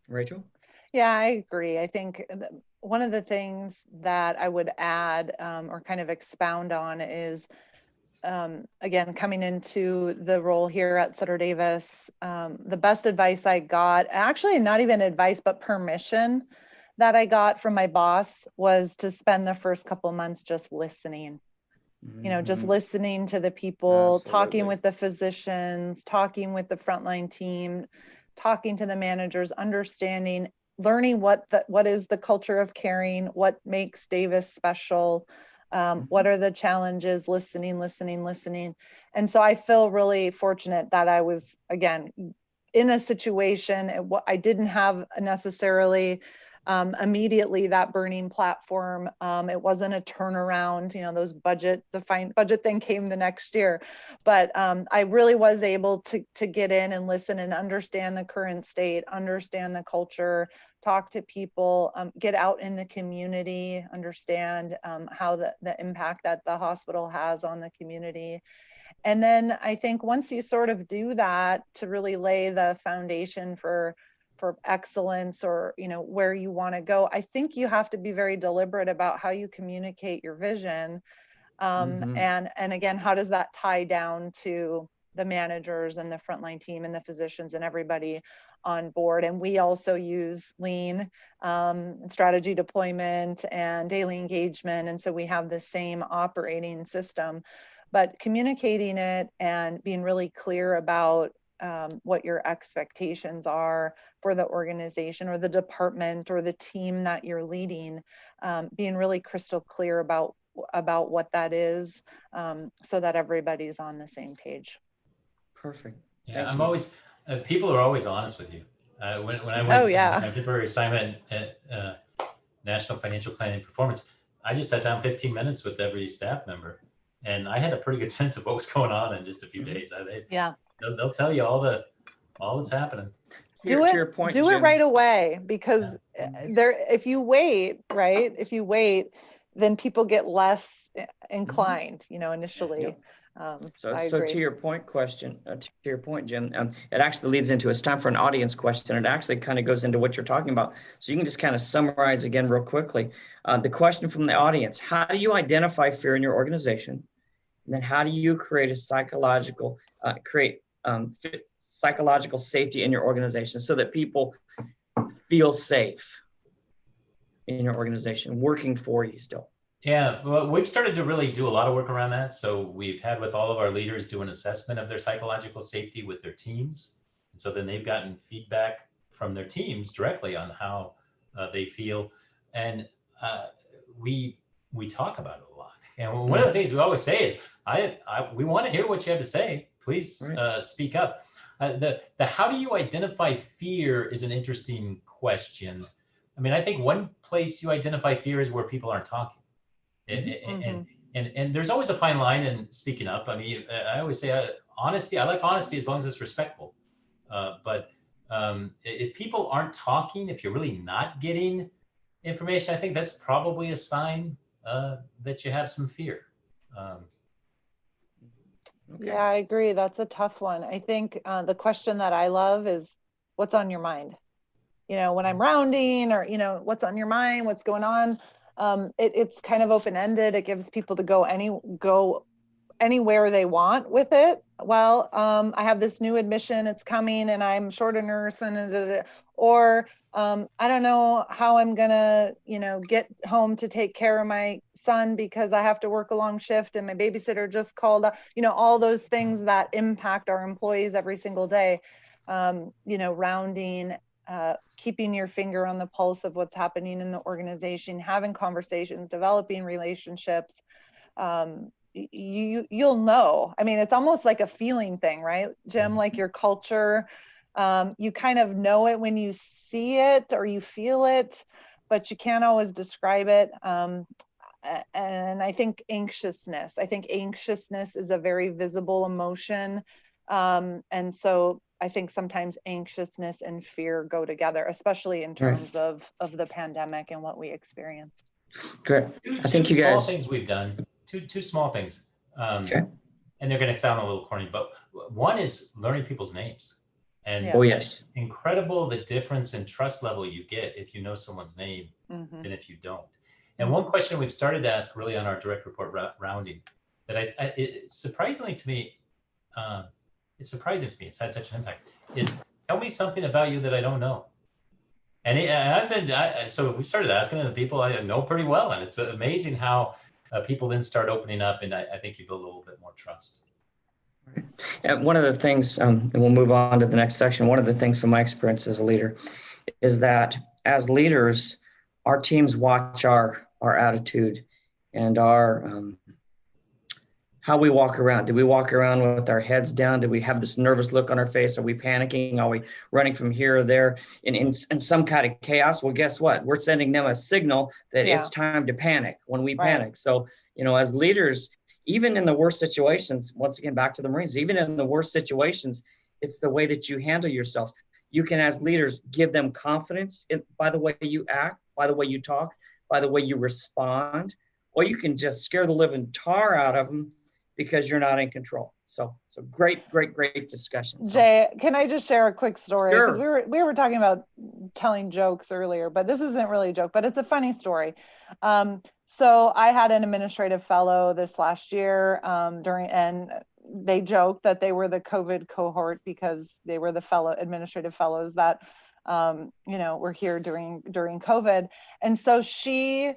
C: Rachel?
E: Yeah, I agree. I think one of the things that I would add or kind of expound on is, again, coming into the role here at Sutter Davis, the best advice I got, actually not even advice, but permission that I got from my boss was to spend the first couple months just listening. Just listening to the people, talking with the physicians, talking with the frontline team, talking to the managers, understanding, learning what is the culture of caring, what makes Davis special, what are the challenges, listening. And so I feel really fortunate that I was, again, in a situation, I didn't have necessarily immediately that burning platform. It wasn't a turnaround, those budget thing came the next year, but I really was able to get in and listen and understand the current state, understand the culture, talk to people, get out in the community, understand how the impact that the hospital has on the community. And then I think once you sort of do that, to really lay the foundation for excellence or where you want to go, I think you have to be very deliberate about how you communicate your vision. And again, how does that tie down to the managers and the frontline team and the physicians and everybody on board? And we also use lean strategy deployment and daily engagement. And so we have the same operating system, but communicating it and being really clear about what your expectations are for the organization or the department or the team that you're leading, being really crystal clear about what that is, so that everybody's on the same page.
C: Perfect.
D: Yeah, people are always honest with you. When I went on my temporary assignment at National Financial Planning and Performance, I just sat down 15 minutes with every staff member, and I had a pretty good sense of what was going on in just a few days. They'll tell you all that's happening.
E: Do it right away, because if you wait, then people get less inclined, initially.
C: So to your point, Jim, it actually leads into, it's time for an audience question. It actually kind of goes into what you're talking about. So you can just kind of summarize again real quickly. The question from the audience: how do you identify fear in your organization? And then how do you create a psychological safety in your organization so that people feel safe in your organization, working for you still?
D: Yeah, well, we've started to really do a lot of work around that. So we've had with all of our leaders do an assessment of their psychological safety with their teams. And so then they've gotten feedback from their teams directly on how they feel. And we talk about it a lot. And one of the things we always say is, we want to hear what you have to say. Please speak up. The how do you identify fear is an interesting question. I mean, I think one place you identify fear is where people aren't talking. And there's always a fine line in speaking up. I mean, I always say honesty. I like honesty as long as it's respectful. But if people aren't talking, if you're really not getting information, I think that's probably a sign that you have some fear.
E: Yeah, I agree. That's a tough one. I think the question that I love is, what's on your mind? When I'm rounding, or, what's on your mind, what's going on? It's kind of open-ended. It gives people to go anywhere they want with it. Well, I have this new admission, it's coming, and I'm short a nurse, and or I don't know how I'm gonna, get home to take care of my son because I have to work a long shift and my babysitter just called up, all those things that impact our employees every single day. Rounding, keeping your finger on the pulse of what's happening in the organization, having conversations, developing relationships. You'll know. I mean, it's almost like a feeling thing, right, Jim? Like your culture, you kind of know it when you see it or you feel it, but you can't always describe it. And I think anxiousness is a very visible emotion. And so I think sometimes anxiousness and fear go together, especially in terms of the pandemic and what we experienced.
C: Great. I think you
D: small
C: guys.
D: things we've done. Two small things.
C: Okay.
D: And they're going to sound a little corny, but one is learning people's names. And
E: Yeah.
C: Oh, yes.
D: it's incredible the difference in trust level you get if you know someone's name
E: Mm-hmm.
D: than if you don't. And one question we've started to ask really on our direct report rounding that it's surprising to me, it's had such an impact, is tell me something about you that I don't know. And so we started asking the people I know pretty well. And it's amazing how people then start opening up. And I think you build a little bit more trust.
C: And one of the things, and we'll move on to the next section, one of the things from my experience as a leader is that as leaders, our teams watch our attitude and our how we walk around. Do we walk around with our heads down? Do we have this nervous look on our face? Are we panicking? Are we running from here or there in some kind of chaos? Well, guess what? We're sending them a signal that it's time to panic when we panic. So, as leaders, even in the worst situations, once again, back to the Marines, even in the worst situations, it's the way that you handle yourself. You can, as leaders, give them confidence by the way you act, by the way you talk, by the way you respond, or you can just scare the living tar out of them because you're not in control. So great discussion.
E: Jay, can I just share a quick story?
C: Sure.
E: Because we were talking about telling jokes earlier, but this isn't really a joke, but it's a funny story. So I had an administrative fellow this last year and they joked that they were the COVID cohort because they were the administrative fellows that were here during COVID. And so she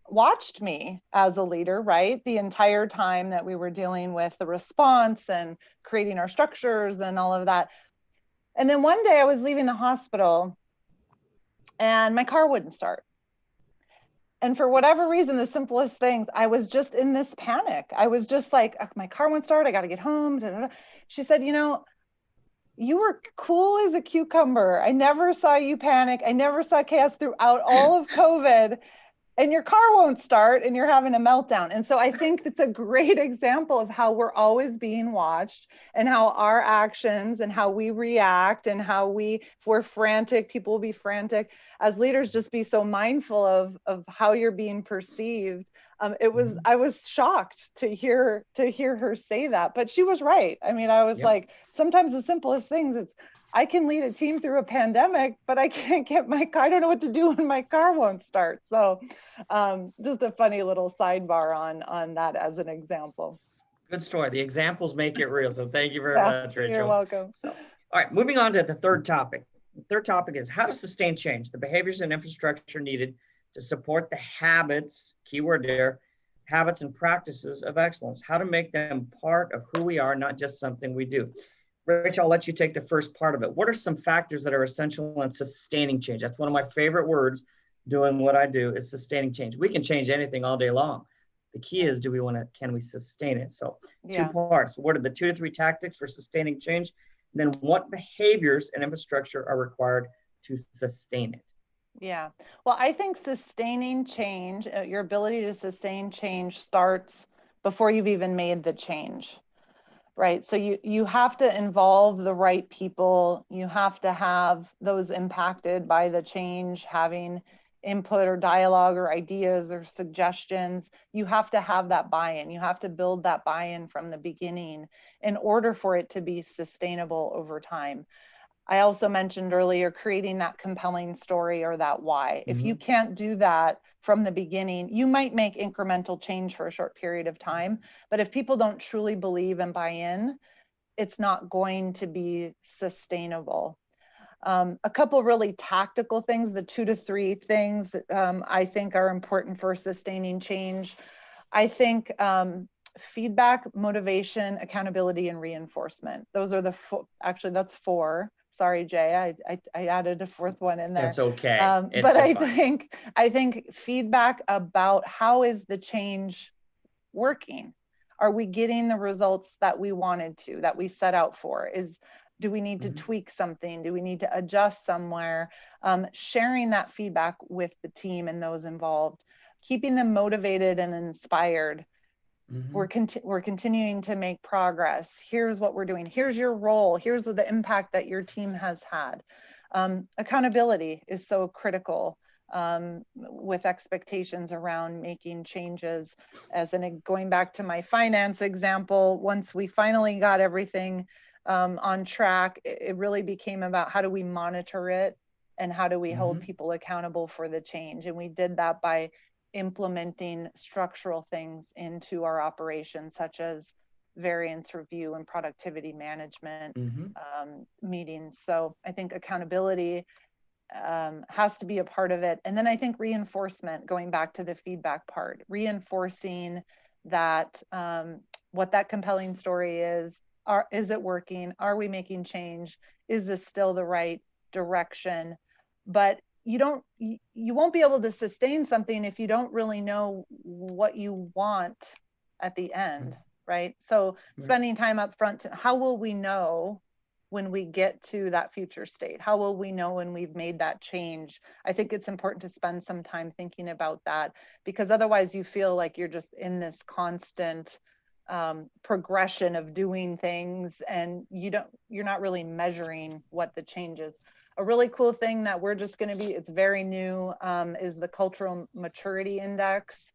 E: watched me as a leader, right? The entire time that we were dealing with the response and creating our structures and all of that. And then one day I was leaving the hospital and my car wouldn't start. And for whatever reason, the simplest things, I was just in this panic. I was just like, my car won't start. I got to get home. Da, da, da. She said, you were cool as a cucumber. I never saw you panic. I never saw chaos throughout all of COVID. And your car won't start and you're having a meltdown. And so I think it's a great example of how we're always being watched and how our actions and how we react and how if we're frantic, people will be frantic. As leaders, just be so mindful of how you're being perceived. I was shocked to hear her say that, but she was right. I mean, I was like, sometimes the simplest things, I can lead a team through a pandemic, but I can't get my car. I don't know what to do when my car won't start. So just a funny little sidebar on that as an example.
C: Good story. The examples make it real. So thank you very much, Rachel.
E: You're welcome.
C: So, all right, moving on to the third topic. The third topic is how to sustain change, the behaviors and infrastructure needed to support the habits, keyword there, habits and practices of excellence, how to make them part of who we are, not just something we do. Rachel, I'll let you take the first part of it. What are some factors that are essential in sustaining change? That's one of my favorite words, doing what I do, is sustaining change. We can change anything all day long. The key is, can we sustain it? So two parts. What are the 2 to 3 tactics for sustaining change? And then what behaviors and infrastructure are required to sustain it?
E: Yeah. Well, I think sustaining change, your ability to sustain change starts before you've even made the change. Right. So you have to involve the right people. You have to have those impacted by the change having input or dialogue or ideas or suggestions. You have to have that buy-in. You have to build that buy-in from the beginning in order for it to be sustainable over time. I also mentioned earlier, creating that compelling story or that why. If you can't do that from the beginning, you might make incremental change for a short period of time, but if people don't truly believe and buy in, it's not going to be sustainable. A couple really tactical things, the 2 to 3 things I think are important for sustaining change. I think feedback, motivation, accountability, and reinforcement. Those are the actually that's 4. Sorry, Jay, I added a 4th one in there.
C: That's okay.
E: But I think feedback about how is the change working? Are we getting the results that we wanted to, that we set out for? Do we need to tweak something? Do we need to adjust somewhere? Sharing that feedback with the team and those involved, keeping them motivated and inspired. We're continuing to make progress. Here's what we're doing. Here's your role. Here's the impact that your team has had. Accountability is so critical with expectations around making changes. Going back to my finance example, once we finally got everything on track, it really became about how do we monitor it and how do we hold people accountable for the change. And we did that by implementing structural things into our operations, such as variance review and productivity management meetings. So I think accountability has to be a part of it. And then I think reinforcement, going back to the feedback part, reinforcing that what that compelling story is it working? Are we making change? Is this still the right direction? But you won't be able to sustain something if you don't really know what you want at the end, right? So spending time up front, how will we know when we get to that future state? How will we know when we've made that change? I think it's important to spend some time thinking about that, because otherwise you feel like you're just in this constant progression of doing things, and you're not really measuring what the change is. A really cool thing that we're just going to be, it's very new, is the Cultural Maturity Index.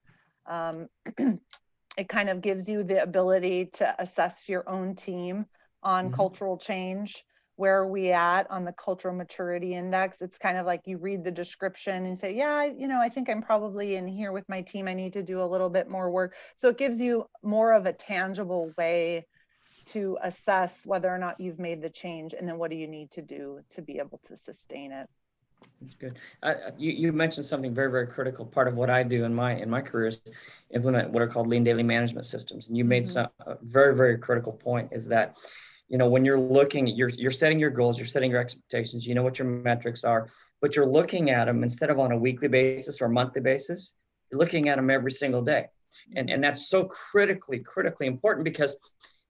E: It kind of gives you the ability to assess your own team on cultural change. Where are we at on the Cultural Maturity Index? It's kind of like you read the description and say, yeah, I think I'm probably in here with my team. I need to do a little bit more work. So it gives you more of a tangible way to assess whether or not you've made the change, and then what do you need to do to be able to sustain it.
C: That's good. You mentioned something very, very critical. Part of what I do in my career is implement what are called lean daily management systems. And you made a very, very critical point, is that, when you're looking, you're setting your goals, you're setting your expectations, you know what your metrics are, but you're looking at them instead of on a weekly basis or monthly basis, you're looking at them every single day. And that's so critically important, because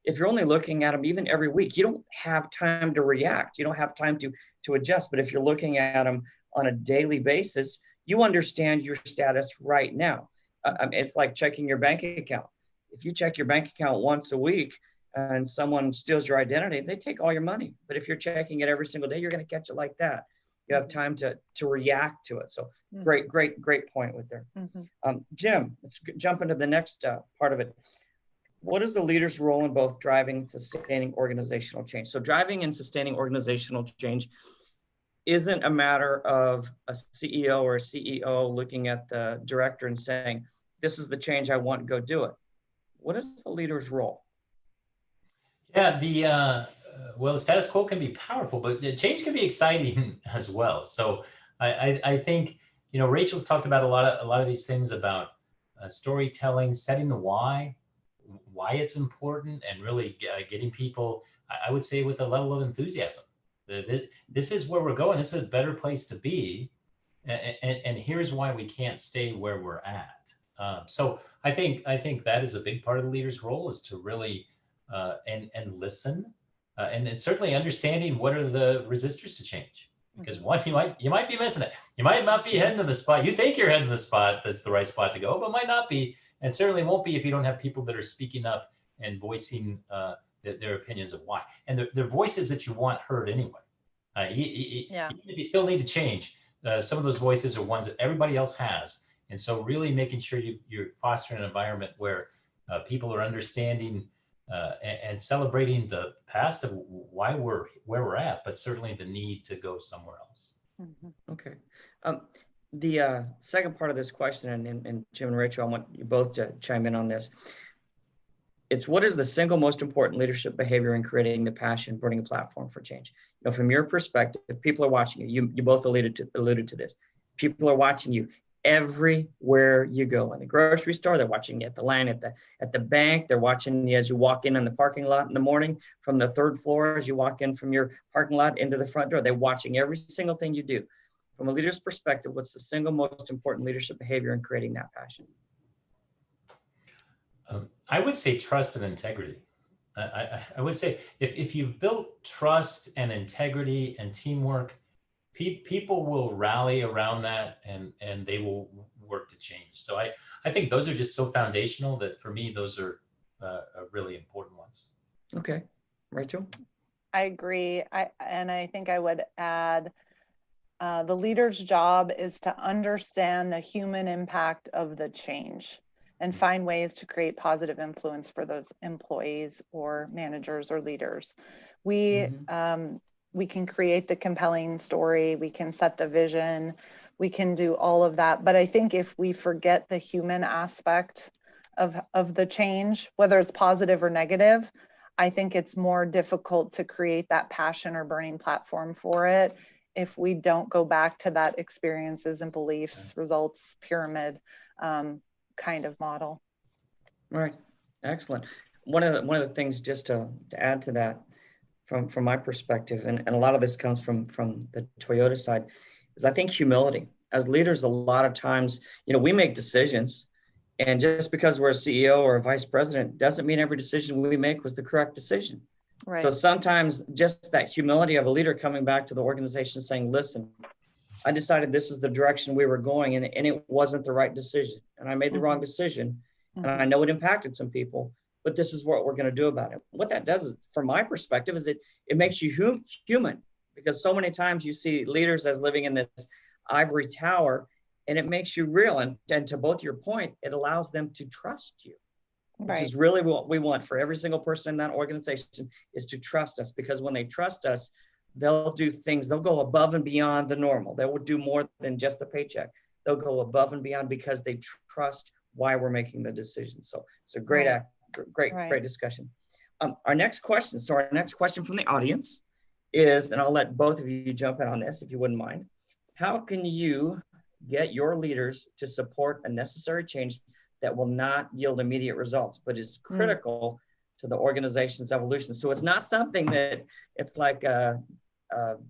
C: if you're only looking at them even every week, you don't have time to react. You don't have time to adjust. But if you're looking at them on a daily basis, you understand your status right now. It's like checking your bank account. If you check your bank account once a week and someone steals your identity, they take all your money. But if you're checking it every single day, you're going to catch it like that. You have time to react to it. So great point with there. Jim, let's jump into the next part of it. What is the leader's role in both driving and sustaining organizational change? So driving and sustaining organizational change isn't a matter of a CEO or a CEO looking at the director and saying, this is the change I want, go do it. What is the leader's role?
D: Yeah, the status quo can be powerful, but the change can be exciting as well. So I think, Rachel's talked about a lot of these things about storytelling, setting the why it's important, and really getting people, I would say, with a level of enthusiasm. This is where we're going. This is a better place to be. And here's why we can't stay where we're at. So I think that is a big part of the leader's role, is to really and listen, and certainly understanding what are the resistors to change. Because one, you might be missing it. You might not be heading to the spot. You think you're heading to the spot that's the right spot to go, but might not be, and certainly won't be if you don't have people that are speaking up and voicing their opinions of why. And they're voices that you want heard anyway. Even if you still need to change, some of those voices are ones that everybody else has. And so really making sure you're fostering an environment where people are understanding and celebrating the past of why we're where we're at, but certainly the need to go somewhere else.
C: Okay. The second part of this question, and Jim and Rachel, I want you both to chime in on this. It's what is the single most important leadership behavior in creating the passion, burning a platform for change? You know, from your perspective, people are watching you. You both alluded to this. People are watching you everywhere you go. In the grocery store, they're watching you at the line at the bank. They're watching you as you walk in the parking lot in the morning from the third floor as you walk in from your parking lot into the front door. They're watching every single thing you do. From a leader's perspective, what's the single most important leadership behavior in creating that passion?
D: I would say trust and integrity. I would say if you've built trust and integrity and teamwork, people will rally around that and they will work to change. So I think those are just so foundational that for me, those are really important ones.
C: Okay. Rachel?
E: I agree. I think I would add, the leader's job is to understand the human impact of the change and find ways to create positive influence for those employees or managers or leaders. We can create the compelling story, we can set the vision, we can do all of that. But I think if we forget the human aspect of the change, whether it's positive or negative, I think it's more difficult to create that passion or burning platform for it if we don't go back to that experiences and beliefs, results, pyramid kind of model.
C: All right, excellent. One of the things, just to add to that, from my perspective, and a lot of this comes from the Toyota side, is I think humility. As leaders, a lot of times, you know, we make decisions, and just because we're a CEO or a vice president doesn't mean every decision we make was the correct decision. Right. So sometimes just that humility of a leader coming back to the organization saying, listen, I decided this is the direction we were going, and it wasn't the right decision. And I made the wrong decision. And I know it impacted some people, but this is what we're going to do about it. What that does is, from my perspective, is it makes you human, because so many times you see leaders as living in this ivory tower, and it makes you real. And to both your point, it allows them to trust you. Which is really what we want for every single person in that organization, is to trust us, because when they trust us, they'll do things, they'll go above and beyond the normal. They will do more than just the paycheck. They'll go above and beyond because they trust why we're making the decision. So it's a great discussion. Our next question from the audience is, and I'll let both of you jump in on this if you wouldn't mind. How can you get your leaders to support a necessary change that will not yield immediate results, but is critical to the organization's evolution? So it's not something that it's like a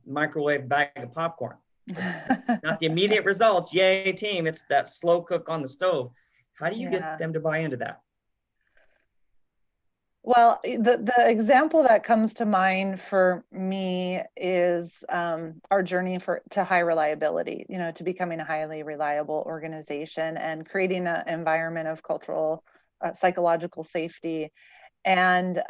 C: microwave bag of popcorn. Not the immediate results, yay team, it's that slow cook on the stove. How do you get them to buy into that?
E: Well, the example that comes to mind for me is our journey to high reliability, you know, to becoming a highly reliable organization and creating an environment of cultural, psychological safety. And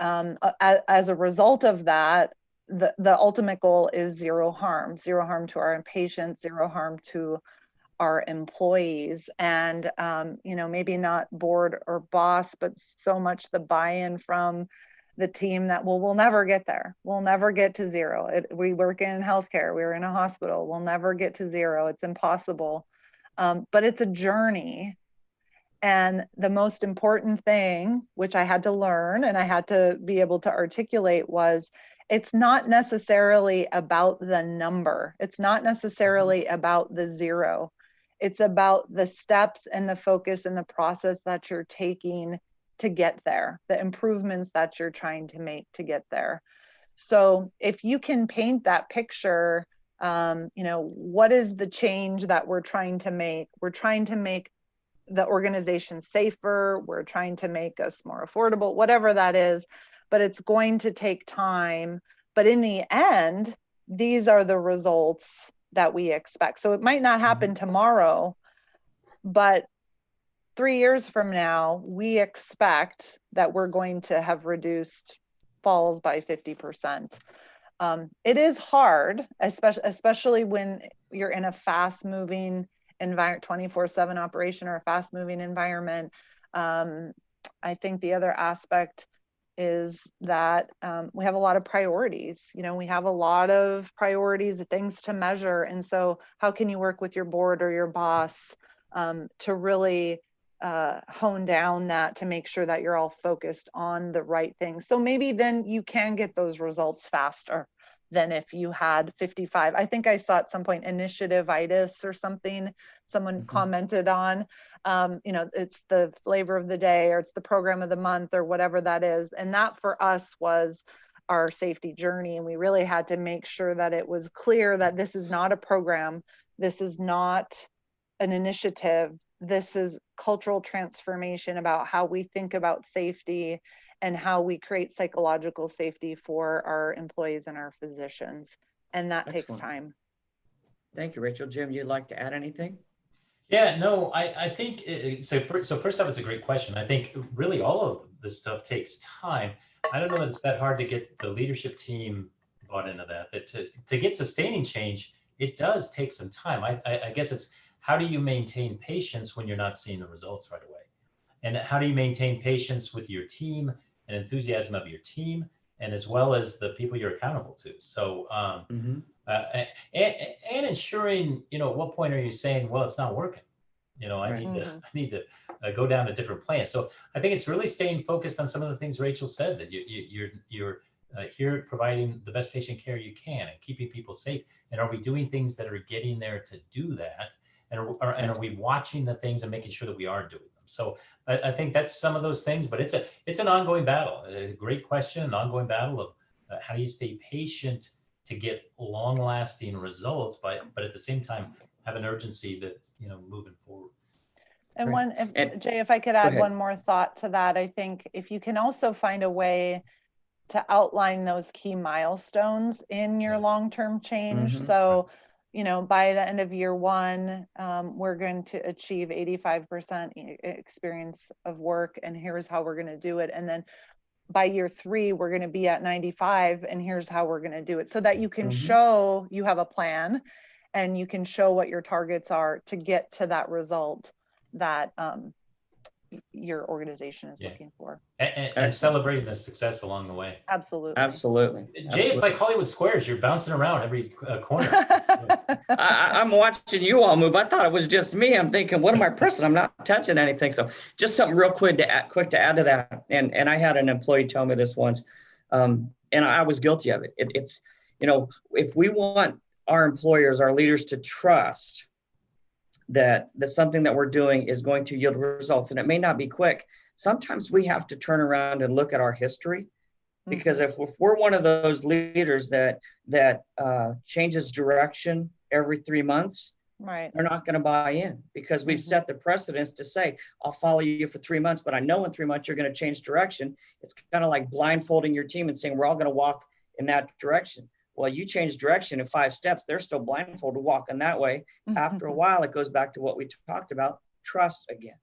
E: as a result of that, the ultimate goal is zero harm to our patients, zero harm to our employees, and you know, maybe not board or boss, but so much the buy-in from the team that we'll never get there. We'll never get to zero. We work in healthcare. We're in a hospital. We'll never get to zero. It's impossible. But it's a journey. And the most important thing, which I had to learn and I had to be able to articulate, was it's not necessarily about the number. It's not necessarily about the zero. It's about the steps and the focus and the process that you're taking to get there, the improvements that you're trying to make to get there. So if you can paint that picture, you know, what is the change that we're trying to make? We're trying to make the organization safer. We're trying to make us more affordable, whatever that is, but it's going to take time. But in the end, these are the results that we expect. So it might not happen tomorrow, but 3 years from now, we expect that we're going to have reduced falls by 50%. It is hard, especially when you're in a fast-moving environment, 24/7 operation or a fast-moving environment. I think the other aspect is that we have a lot of priorities. You know, we have a lot of priorities, things to measure. And so how can you work with your board or your boss to really hone down that, to make sure that you're all focused on the right things? So maybe then you can get those results faster than if you had 55. I think I saw at some point initiative-itis or something someone commented on. You know, it's the flavor of the day, or it's the program of the month, or whatever that is. And that for us was our safety journey. And we really had to make sure that it was clear that this is not a program, this is not an initiative, this is cultural transformation about how we think about safety and how we create psychological safety for our employees and our physicians. And that takes time.
C: Thank you, Rachel. Jim, you'd like to add anything?
D: Yeah, no, I think, so first off, it's a great question. I think really all of this stuff takes time. I don't know that it's that hard to get the leadership team bought into that to get sustaining change, it does take some time. I guess it's, how do you maintain patience when you're not seeing the results right away? And how do you maintain patience with your team and enthusiasm of your team, and as well as the people you're accountable to? So, and ensuring, you know, at what point are you saying, well, it's not working? You know, I need to go down a different plan. So I think it's really staying focused on some of the things Rachel said, that you're here providing the best patient care you can and keeping people safe. And are we doing things that are getting there to do that? And are we watching the things and making sure that we are doing them? So I think that's some of those things, but it's an ongoing battle. A great question, an ongoing battle of how do you stay patient to get long-lasting results, but at the same time have an urgency that's, you know, moving forward.
E: And Jay, if I could add one more thought to that, I think if you can also find a way to outline those key milestones in your long-term change. So, you know, by the end of year one, we're going to achieve 85% experience of work, and here's how we're going to do it. And then by year three, we're going to be at 95, and here's how we're going to do it, so that you can show you have a plan and you can show what your targets are to get to that result that your organization is looking for.
D: And celebrating the success along the way.
E: Absolutely.
C: Absolutely.
D: Jay, it's like Hollywood Squares. You're bouncing around every corner.
C: I'm watching you all move. I thought it was just me. I'm thinking, what am I pressing? I'm not touching anything. So just something real quick to add to that. And I had an employee tell me this once, and I was guilty of it. It's, you know, if we want our employers, our leaders to trust that something that we're doing is going to yield results, and it may not be quick, sometimes we have to turn around and look at our history. Because if we're one of those leaders that changes direction every 3 months, they're not going to buy in, because we've set the precedence to say, I'll follow you for 3 months, but I know in 3 months you're going to change direction. It's kind of like blindfolding your team and saying, we're all going to walk in that direction. Well, you change direction in 5 steps, they're still blindfolded walking that way. After a while, it goes back to what we talked about, trust again.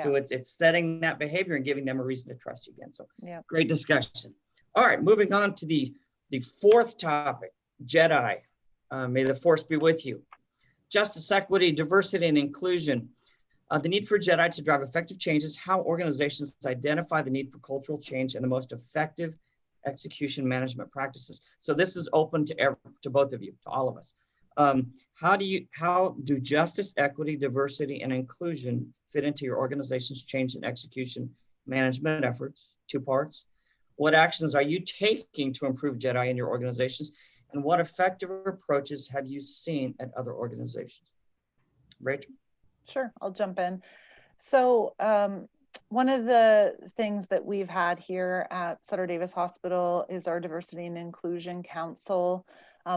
C: So it's setting that behavior and giving them a reason to trust you again. So great discussion. All right, moving on to the fourth topic, JEDI. May the force be with you. Justice, equity, diversity, and inclusion. The need for JEDI to drive effective changes, how organizations identify the need for cultural change and the most effective execution management practices. So this is open to both of you, to all of us. How do justice, equity, diversity, and inclusion fit into your organization's change and execution management efforts? 2 parts. What actions are you taking to improve JEDI in your organizations? And what effective approaches have you seen at other organizations? Rachel?
E: Sure, I'll jump in. So one of the things that we've had here at Sutter Davis Hospital is our Diversity and Inclusion Council.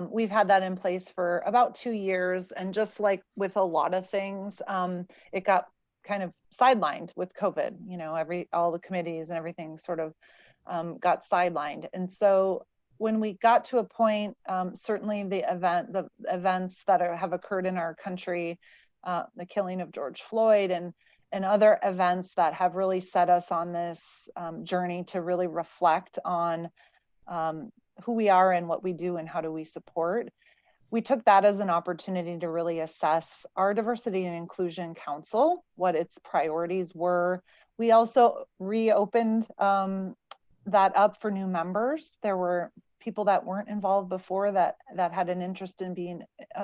E: We've had that in place for about 2 years, and just like with a lot of things, it got kind of sidelined with COVID. You know, all the committees and everything sort of got sidelined. And so when we got to a point, certainly the events that have occurred in our country, the killing of George Floyd and other events that have really set us on this journey to really reflect on who we are and what we do and how do we support. We took that as an opportunity to really assess our Diversity and Inclusion Council, what its priorities were. We also reopened that up for new members. There were people that weren't involved before that had an interest in being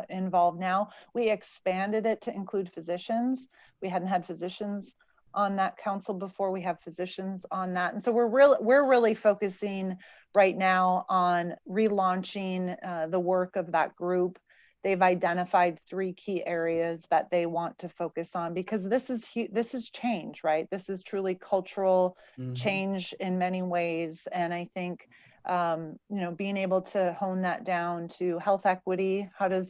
E: involved now. We expanded it to include physicians. We hadn't had physicians on that council before. We have physicians on that. And so we're really focusing right now on relaunching the work of that group. They've identified 3 key areas that they want to focus on, because this is change, right? This is truly cultural change in many ways. And I think, being able to hone that down to health equity, how do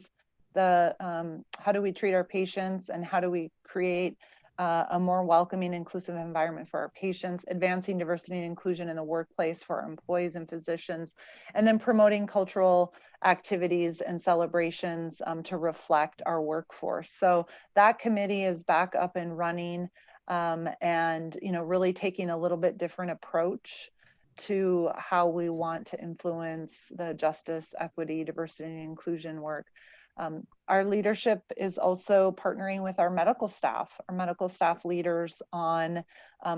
E: we treat our patients, and how do we create a more welcoming, inclusive environment for our patients, advancing diversity and inclusion in the workplace for our employees and physicians, and then promoting cultural activities and celebrations to reflect our workforce. So that committee is back up and running, and really taking a little bit different approach to how we want to influence the justice, equity, diversity, and inclusion work. Our leadership is also partnering with our medical staff leaders on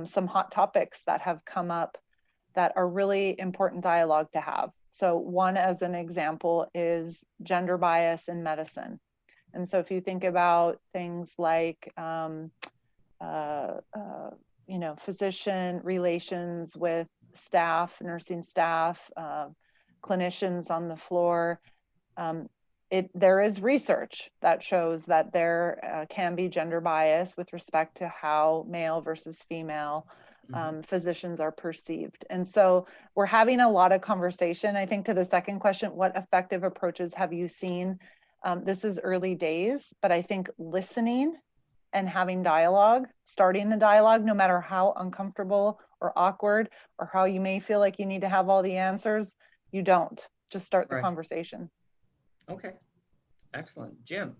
E: some hot topics that have come up that are really important dialogue to have. So one, as an example, is gender bias in medicine. And so if you think about things like, physician relations with staff, nursing staff, clinicians on the floor, there is research that shows that there can be gender bias with respect to how male versus female physicians are perceived. And so we're having a lot of conversation. I think to the second question, what effective approaches have you seen? This is early days, but I think listening and having dialogue, starting the dialogue, no matter how uncomfortable or awkward or how you may feel like you need to have all the answers, you don't. Just start the conversation.
C: Okay, excellent. Jim?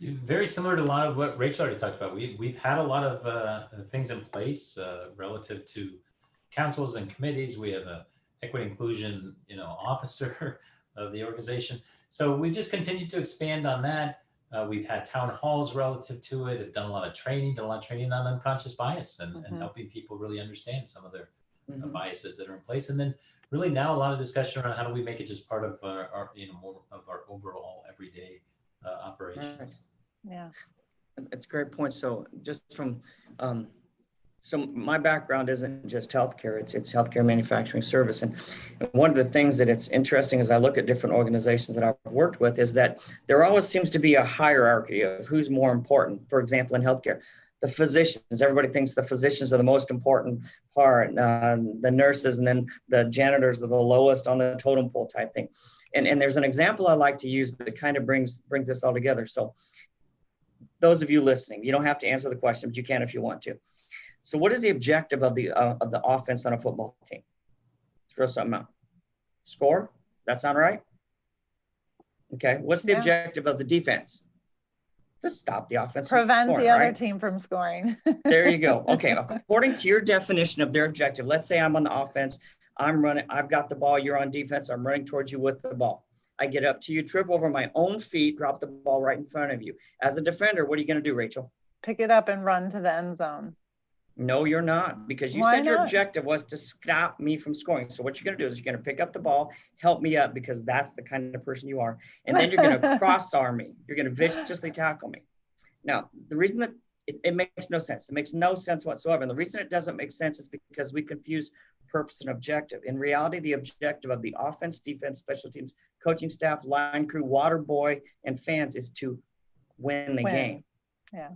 D: Very similar to a lot of what Rachel already talked about. We've had a lot of things in place relative to councils and committees. We have a equity inclusion, officer of the organization. So we just continued to expand on that. We've had town halls relative to it. Have done a lot of training on unconscious bias and helping people really understand some of their biases that are in place. And then really now a lot of discussion around how do we make it just part of our more of our overall everyday operations.
C: Right.
E: Yeah,
C: it's a great point. So just from so my background isn't just healthcare, it's healthcare manufacturing service. And one of the things that it's interesting as I look at different organizations that I've worked with is that there always seems to be a hierarchy of who's more important. For example, in healthcare, the physicians, everybody thinks the physicians are the most important part, the nurses, and then the janitors are the lowest on the totem pole type thing. And there's an example I like to use that kind of brings this all together. So those of you listening, you don't have to answer the question, but you can if you want to. So what is the objective of the offense on a football team? Let's throw something out. Score? That sound right? Okay. What's the objective of the defense? To stop the offense from
E: prevent
C: scoring,
E: the other
C: right?
E: team from scoring.
C: There you go. Okay. According to your definition of their objective, let's say I'm on the offense. I'm running. I've got the ball. You're on defense. I'm running towards you with the ball. I get up to you, trip over my own feet, drop the ball right in front of you. As a defender, what are you going to do, Rachel?
E: Pick it up and run to the end zone.
C: No, you're not, because you said your objective was to stop me from scoring. So what you're going to do is you're going to pick up the ball, help me up, because that's the kind of person you are. And then you're going to cross arm me. You're going to viciously tackle me. Now, the reason that it makes no sense. It makes no sense whatsoever. And the reason it doesn't make sense is because we confuse purpose and objective. In reality, the objective of the offense, defense, special teams, coaching staff, line crew, water boy, and fans is to win the game.
E: Yeah.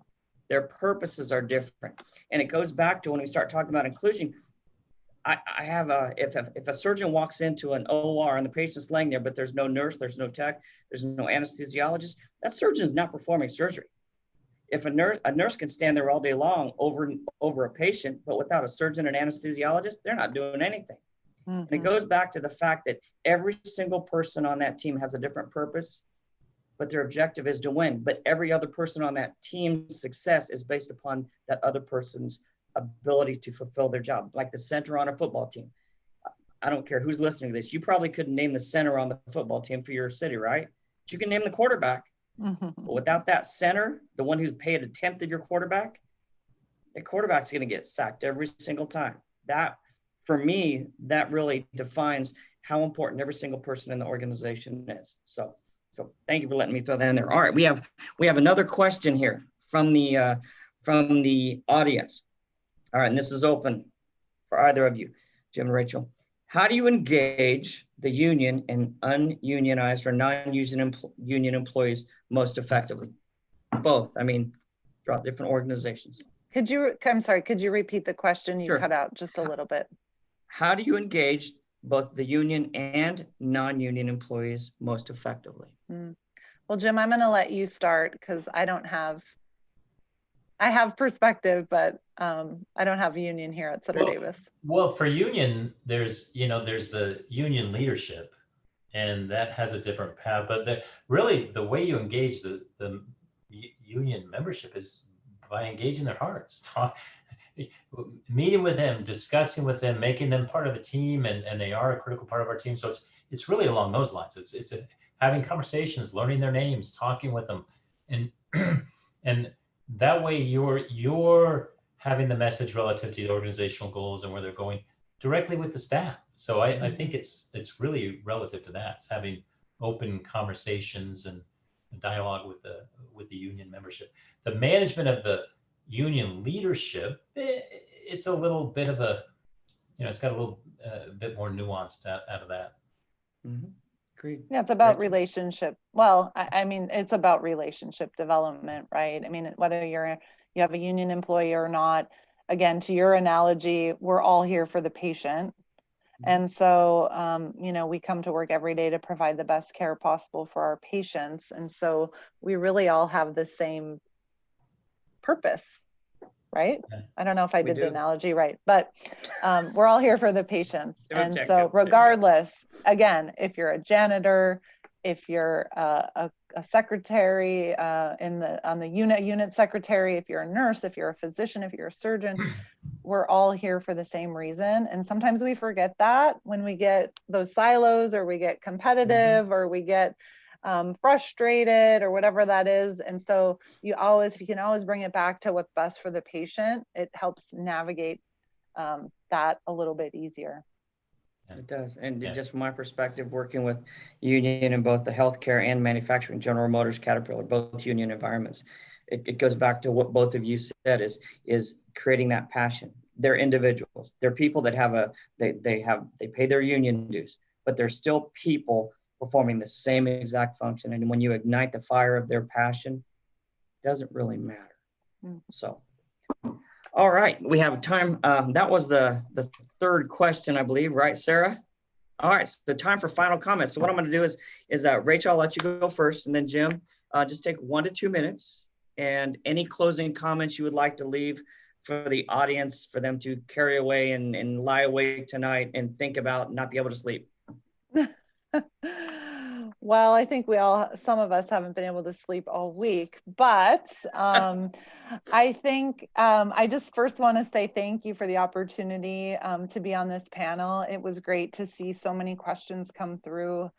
C: Their purposes are different. And it goes back to when we start talking about inclusion. I have if a surgeon walks into an OR and the patient's laying there, but there's no nurse, there's no tech, there's no anesthesiologist, that surgeon is not performing surgery. If a nurse can stand there all day long over a patient, but without a surgeon and anesthesiologist, they're not doing anything. And it goes back to the fact that every single person on that team has a different purpose, but their objective is to win. But every other person on that team's success is based upon that other person's ability to fulfill their job. Like the center on a football team. I don't care who's listening to this. You probably couldn't name the center on the football team for your city, right? But you can name the quarterback. But without that center, the one who's paid a tenth of your quarterback, the quarterback's going to get sacked every single time. That for me, that really defines how important every single person in the organization is. So thank you for letting me throw that in there. All right, we have another question here from the audience. All right, and this is open for either of you, Jim and Rachel. How do you engage the union and ununionized or non-union employees most effectively? Both, I mean, throughout different organizations.
E: I'm sorry, could you repeat the question? You
C: Sure.
E: cut out just a little bit.
C: How do you engage both the union and non-union employees most effectively?
E: Well, Jim, I'm going to let you start because I have perspective, but I don't have a union here at Sutter Davis.
D: Well, for union, there's the union leadership, and that has a different path. But really, the way you engage the union membership is by engaging their hearts, meeting with them, discussing with them, making them part of the team, and they are a critical part of our team. So it's really along those lines. It's having conversations, learning their names, talking with them, and that way you're having the message relative to the organizational goals and where they're going directly with the staff. So I think it's really relative to that. It's having open conversations and dialogue with the union membership. The management of the union leadership, it's a little bit of a, it's got a little bit more nuanced out of that.
C: Mm-hmm. Agreed.
E: Yeah, it's about relationship. Well, I mean, it's about relationship development, right? I mean, whether you have a union employee or not, again, to your analogy, we're all here for the patient. And so, we come to work every day to provide the best care possible for our patients. And so we really all have the same purpose, right? I don't know if I did the analogy right, but we're all here for the patients. And so regardless, again, if you're a janitor, if you're a secretary on the unit secretary, if you're a nurse, if you're a physician, if you're a surgeon, we're all here for the same reason. And sometimes we forget that when we get those silos, or we get competitive, or we get frustrated, or whatever that is. And so if you can always bring it back to what's best for the patient, it helps navigate that a little bit easier.
C: It does. And just from my perspective, working with union in both the healthcare and manufacturing, General Motors, Caterpillar, both union environments, it goes back to what both of you said is creating that passion. They're individuals. They're people that they pay their union dues, but they're still people performing the same exact function. And when you ignite the fire of their passion, it doesn't really matter. So, all right, we have time. That was the third question, I believe, right, Sarah? All right, so the time for final comments. So what I'm going to do is Rachel, I'll let you go first, and then Jim, just take 1 to 2 minutes, and any closing comments you would like to leave for the audience, for them to carry away and lie awake tonight and think about and not be able to sleep.
E: Well, I think some of us haven't been able to sleep all week, but I think I just first want to say thank you for the opportunity to be on this panel. It was great to see so many questions come through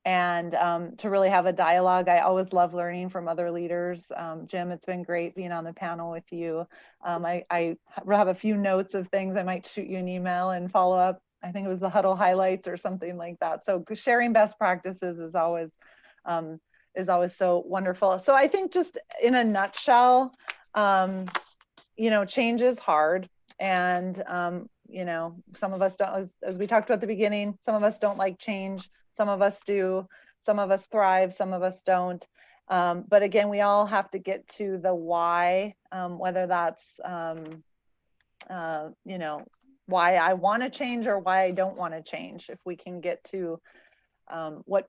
E: and to really have a dialogue. I always love learning from other leaders. Jim, it's been great being on the panel with you. I have a few notes of things. I might shoot you an email and follow up. I think it was the huddle highlights or something like that. So sharing best practices is always so wonderful. So I think just in a nutshell, change is hard. And, some of us don't, as we talked about at the beginning, some of us don't like change. Some of us do, some of us thrive, some of us don't. But again, we all have to get to the why, whether that's, why I want to change or why I don't want to change. If we can get to what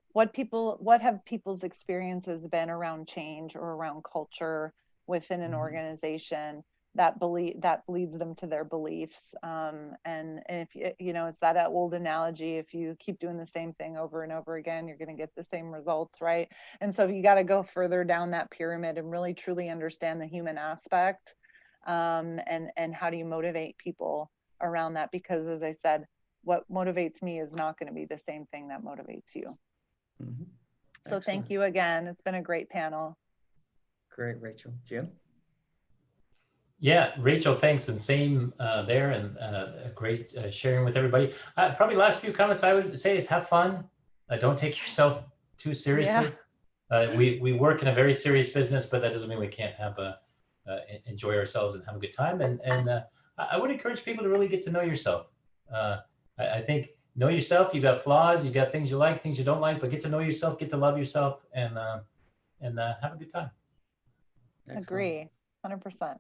E: have people's experiences been around change or around culture within an organization that leads them to their beliefs. And if it's that old analogy, if you keep doing the same thing over and over again, you're going to get the same results, right? And so you got to go further down that pyramid and really truly understand the human aspect, and how do you motivate people around that, because as I said, what motivates me is not going to be the same thing that motivates you. So thank you again. It's been a great panel.
C: Great, Rachel. Jim?
D: Yeah, Rachel, thanks, and same there, and great sharing with everybody. Probably last few comments I would say is have fun. Don't take yourself too seriously. We work in a very serious business, but that doesn't mean we can't have enjoy ourselves and have a good time. And I would encourage people to really get to know yourself. I think know yourself. You got flaws, you got things you like, things you don't like, but get to know yourself, get to love yourself, and have a good time.
C: Excellent.
E: Agree, 100%.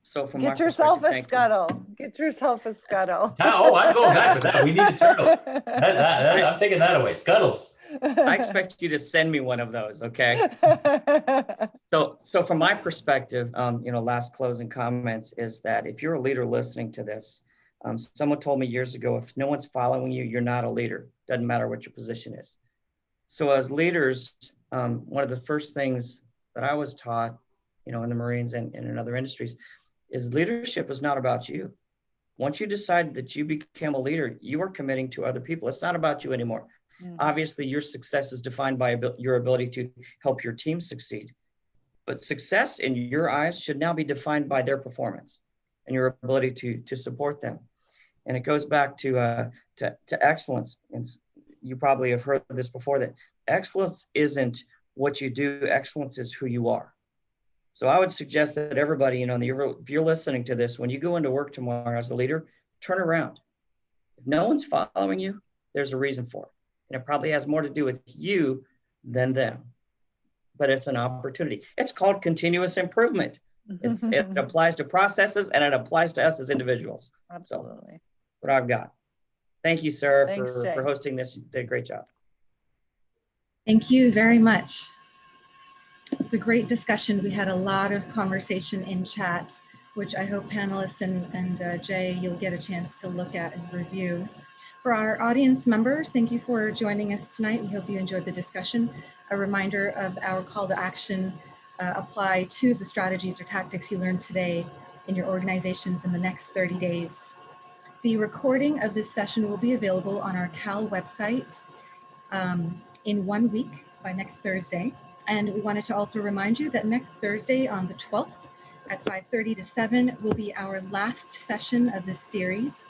C: So from
E: Get
C: my
E: yourself a
C: perspective, thank you.
E: scuttle. Get yourself a scuttle.
D: Oh, I'm going back with that. We need a turtle. I'm taking that away. Scuttles.
C: I expect you to send me one of those, okay? So from my perspective, last closing comments is that if you're a leader listening to this, someone told me years ago, if no one's following you, you're not a leader. Doesn't matter what your position is. So as leaders, one of the first things that I was taught, in the Marines and in other industries, is leadership is not about you. Once you decide that you become a leader, you are committing to other people. It's not about you anymore. Mm-hmm. Obviously, your success is defined by your ability to help your team succeed. But success in your eyes should now be defined by their performance and your ability to support them. And it goes back to excellence. And you probably have heard this before, that excellence isn't what you do. Excellence is who you are. So I would suggest that everybody, if you're listening to this, when you go into work tomorrow as a leader, turn around. If no one's following you, there's a reason for it. And it probably has more to do with you than them. But it's an opportunity. It's called continuous improvement. It applies to processes and it applies to us as individuals.
E: Absolutely.
C: So, what I've got. Thank you, Sarah,
E: Thanks,
C: for hosting this. You did a great job.
B: Thank you very much. It's a great discussion. We had a lot of conversation in chat, which I hope panelists and Jay, you'll get a chance to look at and review. For our audience members, thank you for joining us tonight. We hope you enjoyed the discussion. A reminder of our call to action: apply 2 of the strategies or tactics you learned today in your organizations in the next 30 days. The recording of this session will be available on our CAHL website in 1 week by next Thursday. And we wanted to also remind you that next Thursday on the 12th at 5:30 to 7 will be our last session of this series,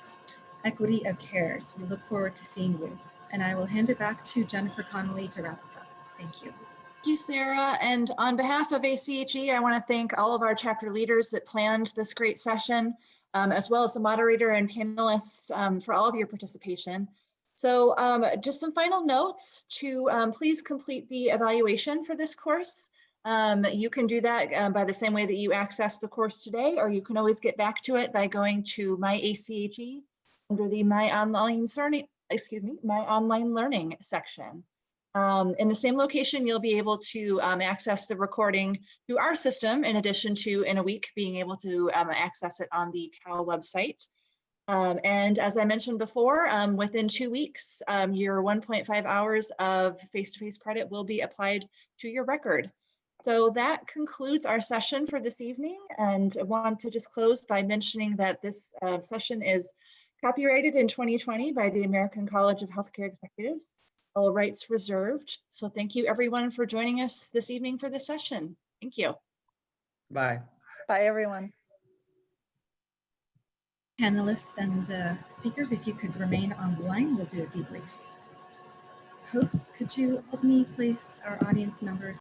B: Equity of Cares. We look forward to seeing you. And I will hand it back to Jennifer Connolly to wrap us up. Thank you.
A: Thank you, Sarah. And on behalf of ACHE, I want to thank all of our chapter leaders that planned this great session, as well as the moderator and panelists for all of your participation. So just some final notes to please complete the evaluation for this course. You can do that by the same way that you accessed the course today, or you can always get back to it by going to My ACHE under the My Online Learning section. In the same location, you'll be able to access the recording through our system, in addition to, in a week, being able to access it on the CAHL website. And as I mentioned before, within 2 weeks, your 1.5 hours of face-to-face credit will be applied to your record. So that concludes our session for this evening. And I want to just close by mentioning that this session is copyrighted in 2020 by the American College of Healthcare Executives, all rights reserved. So thank you everyone for joining us this evening for this session. Thank you.
C: Bye.
E: Bye, everyone.
B: Panelists and speakers, if you could remain on the line, we'll do a debrief. Hosts, could you help me place our audience members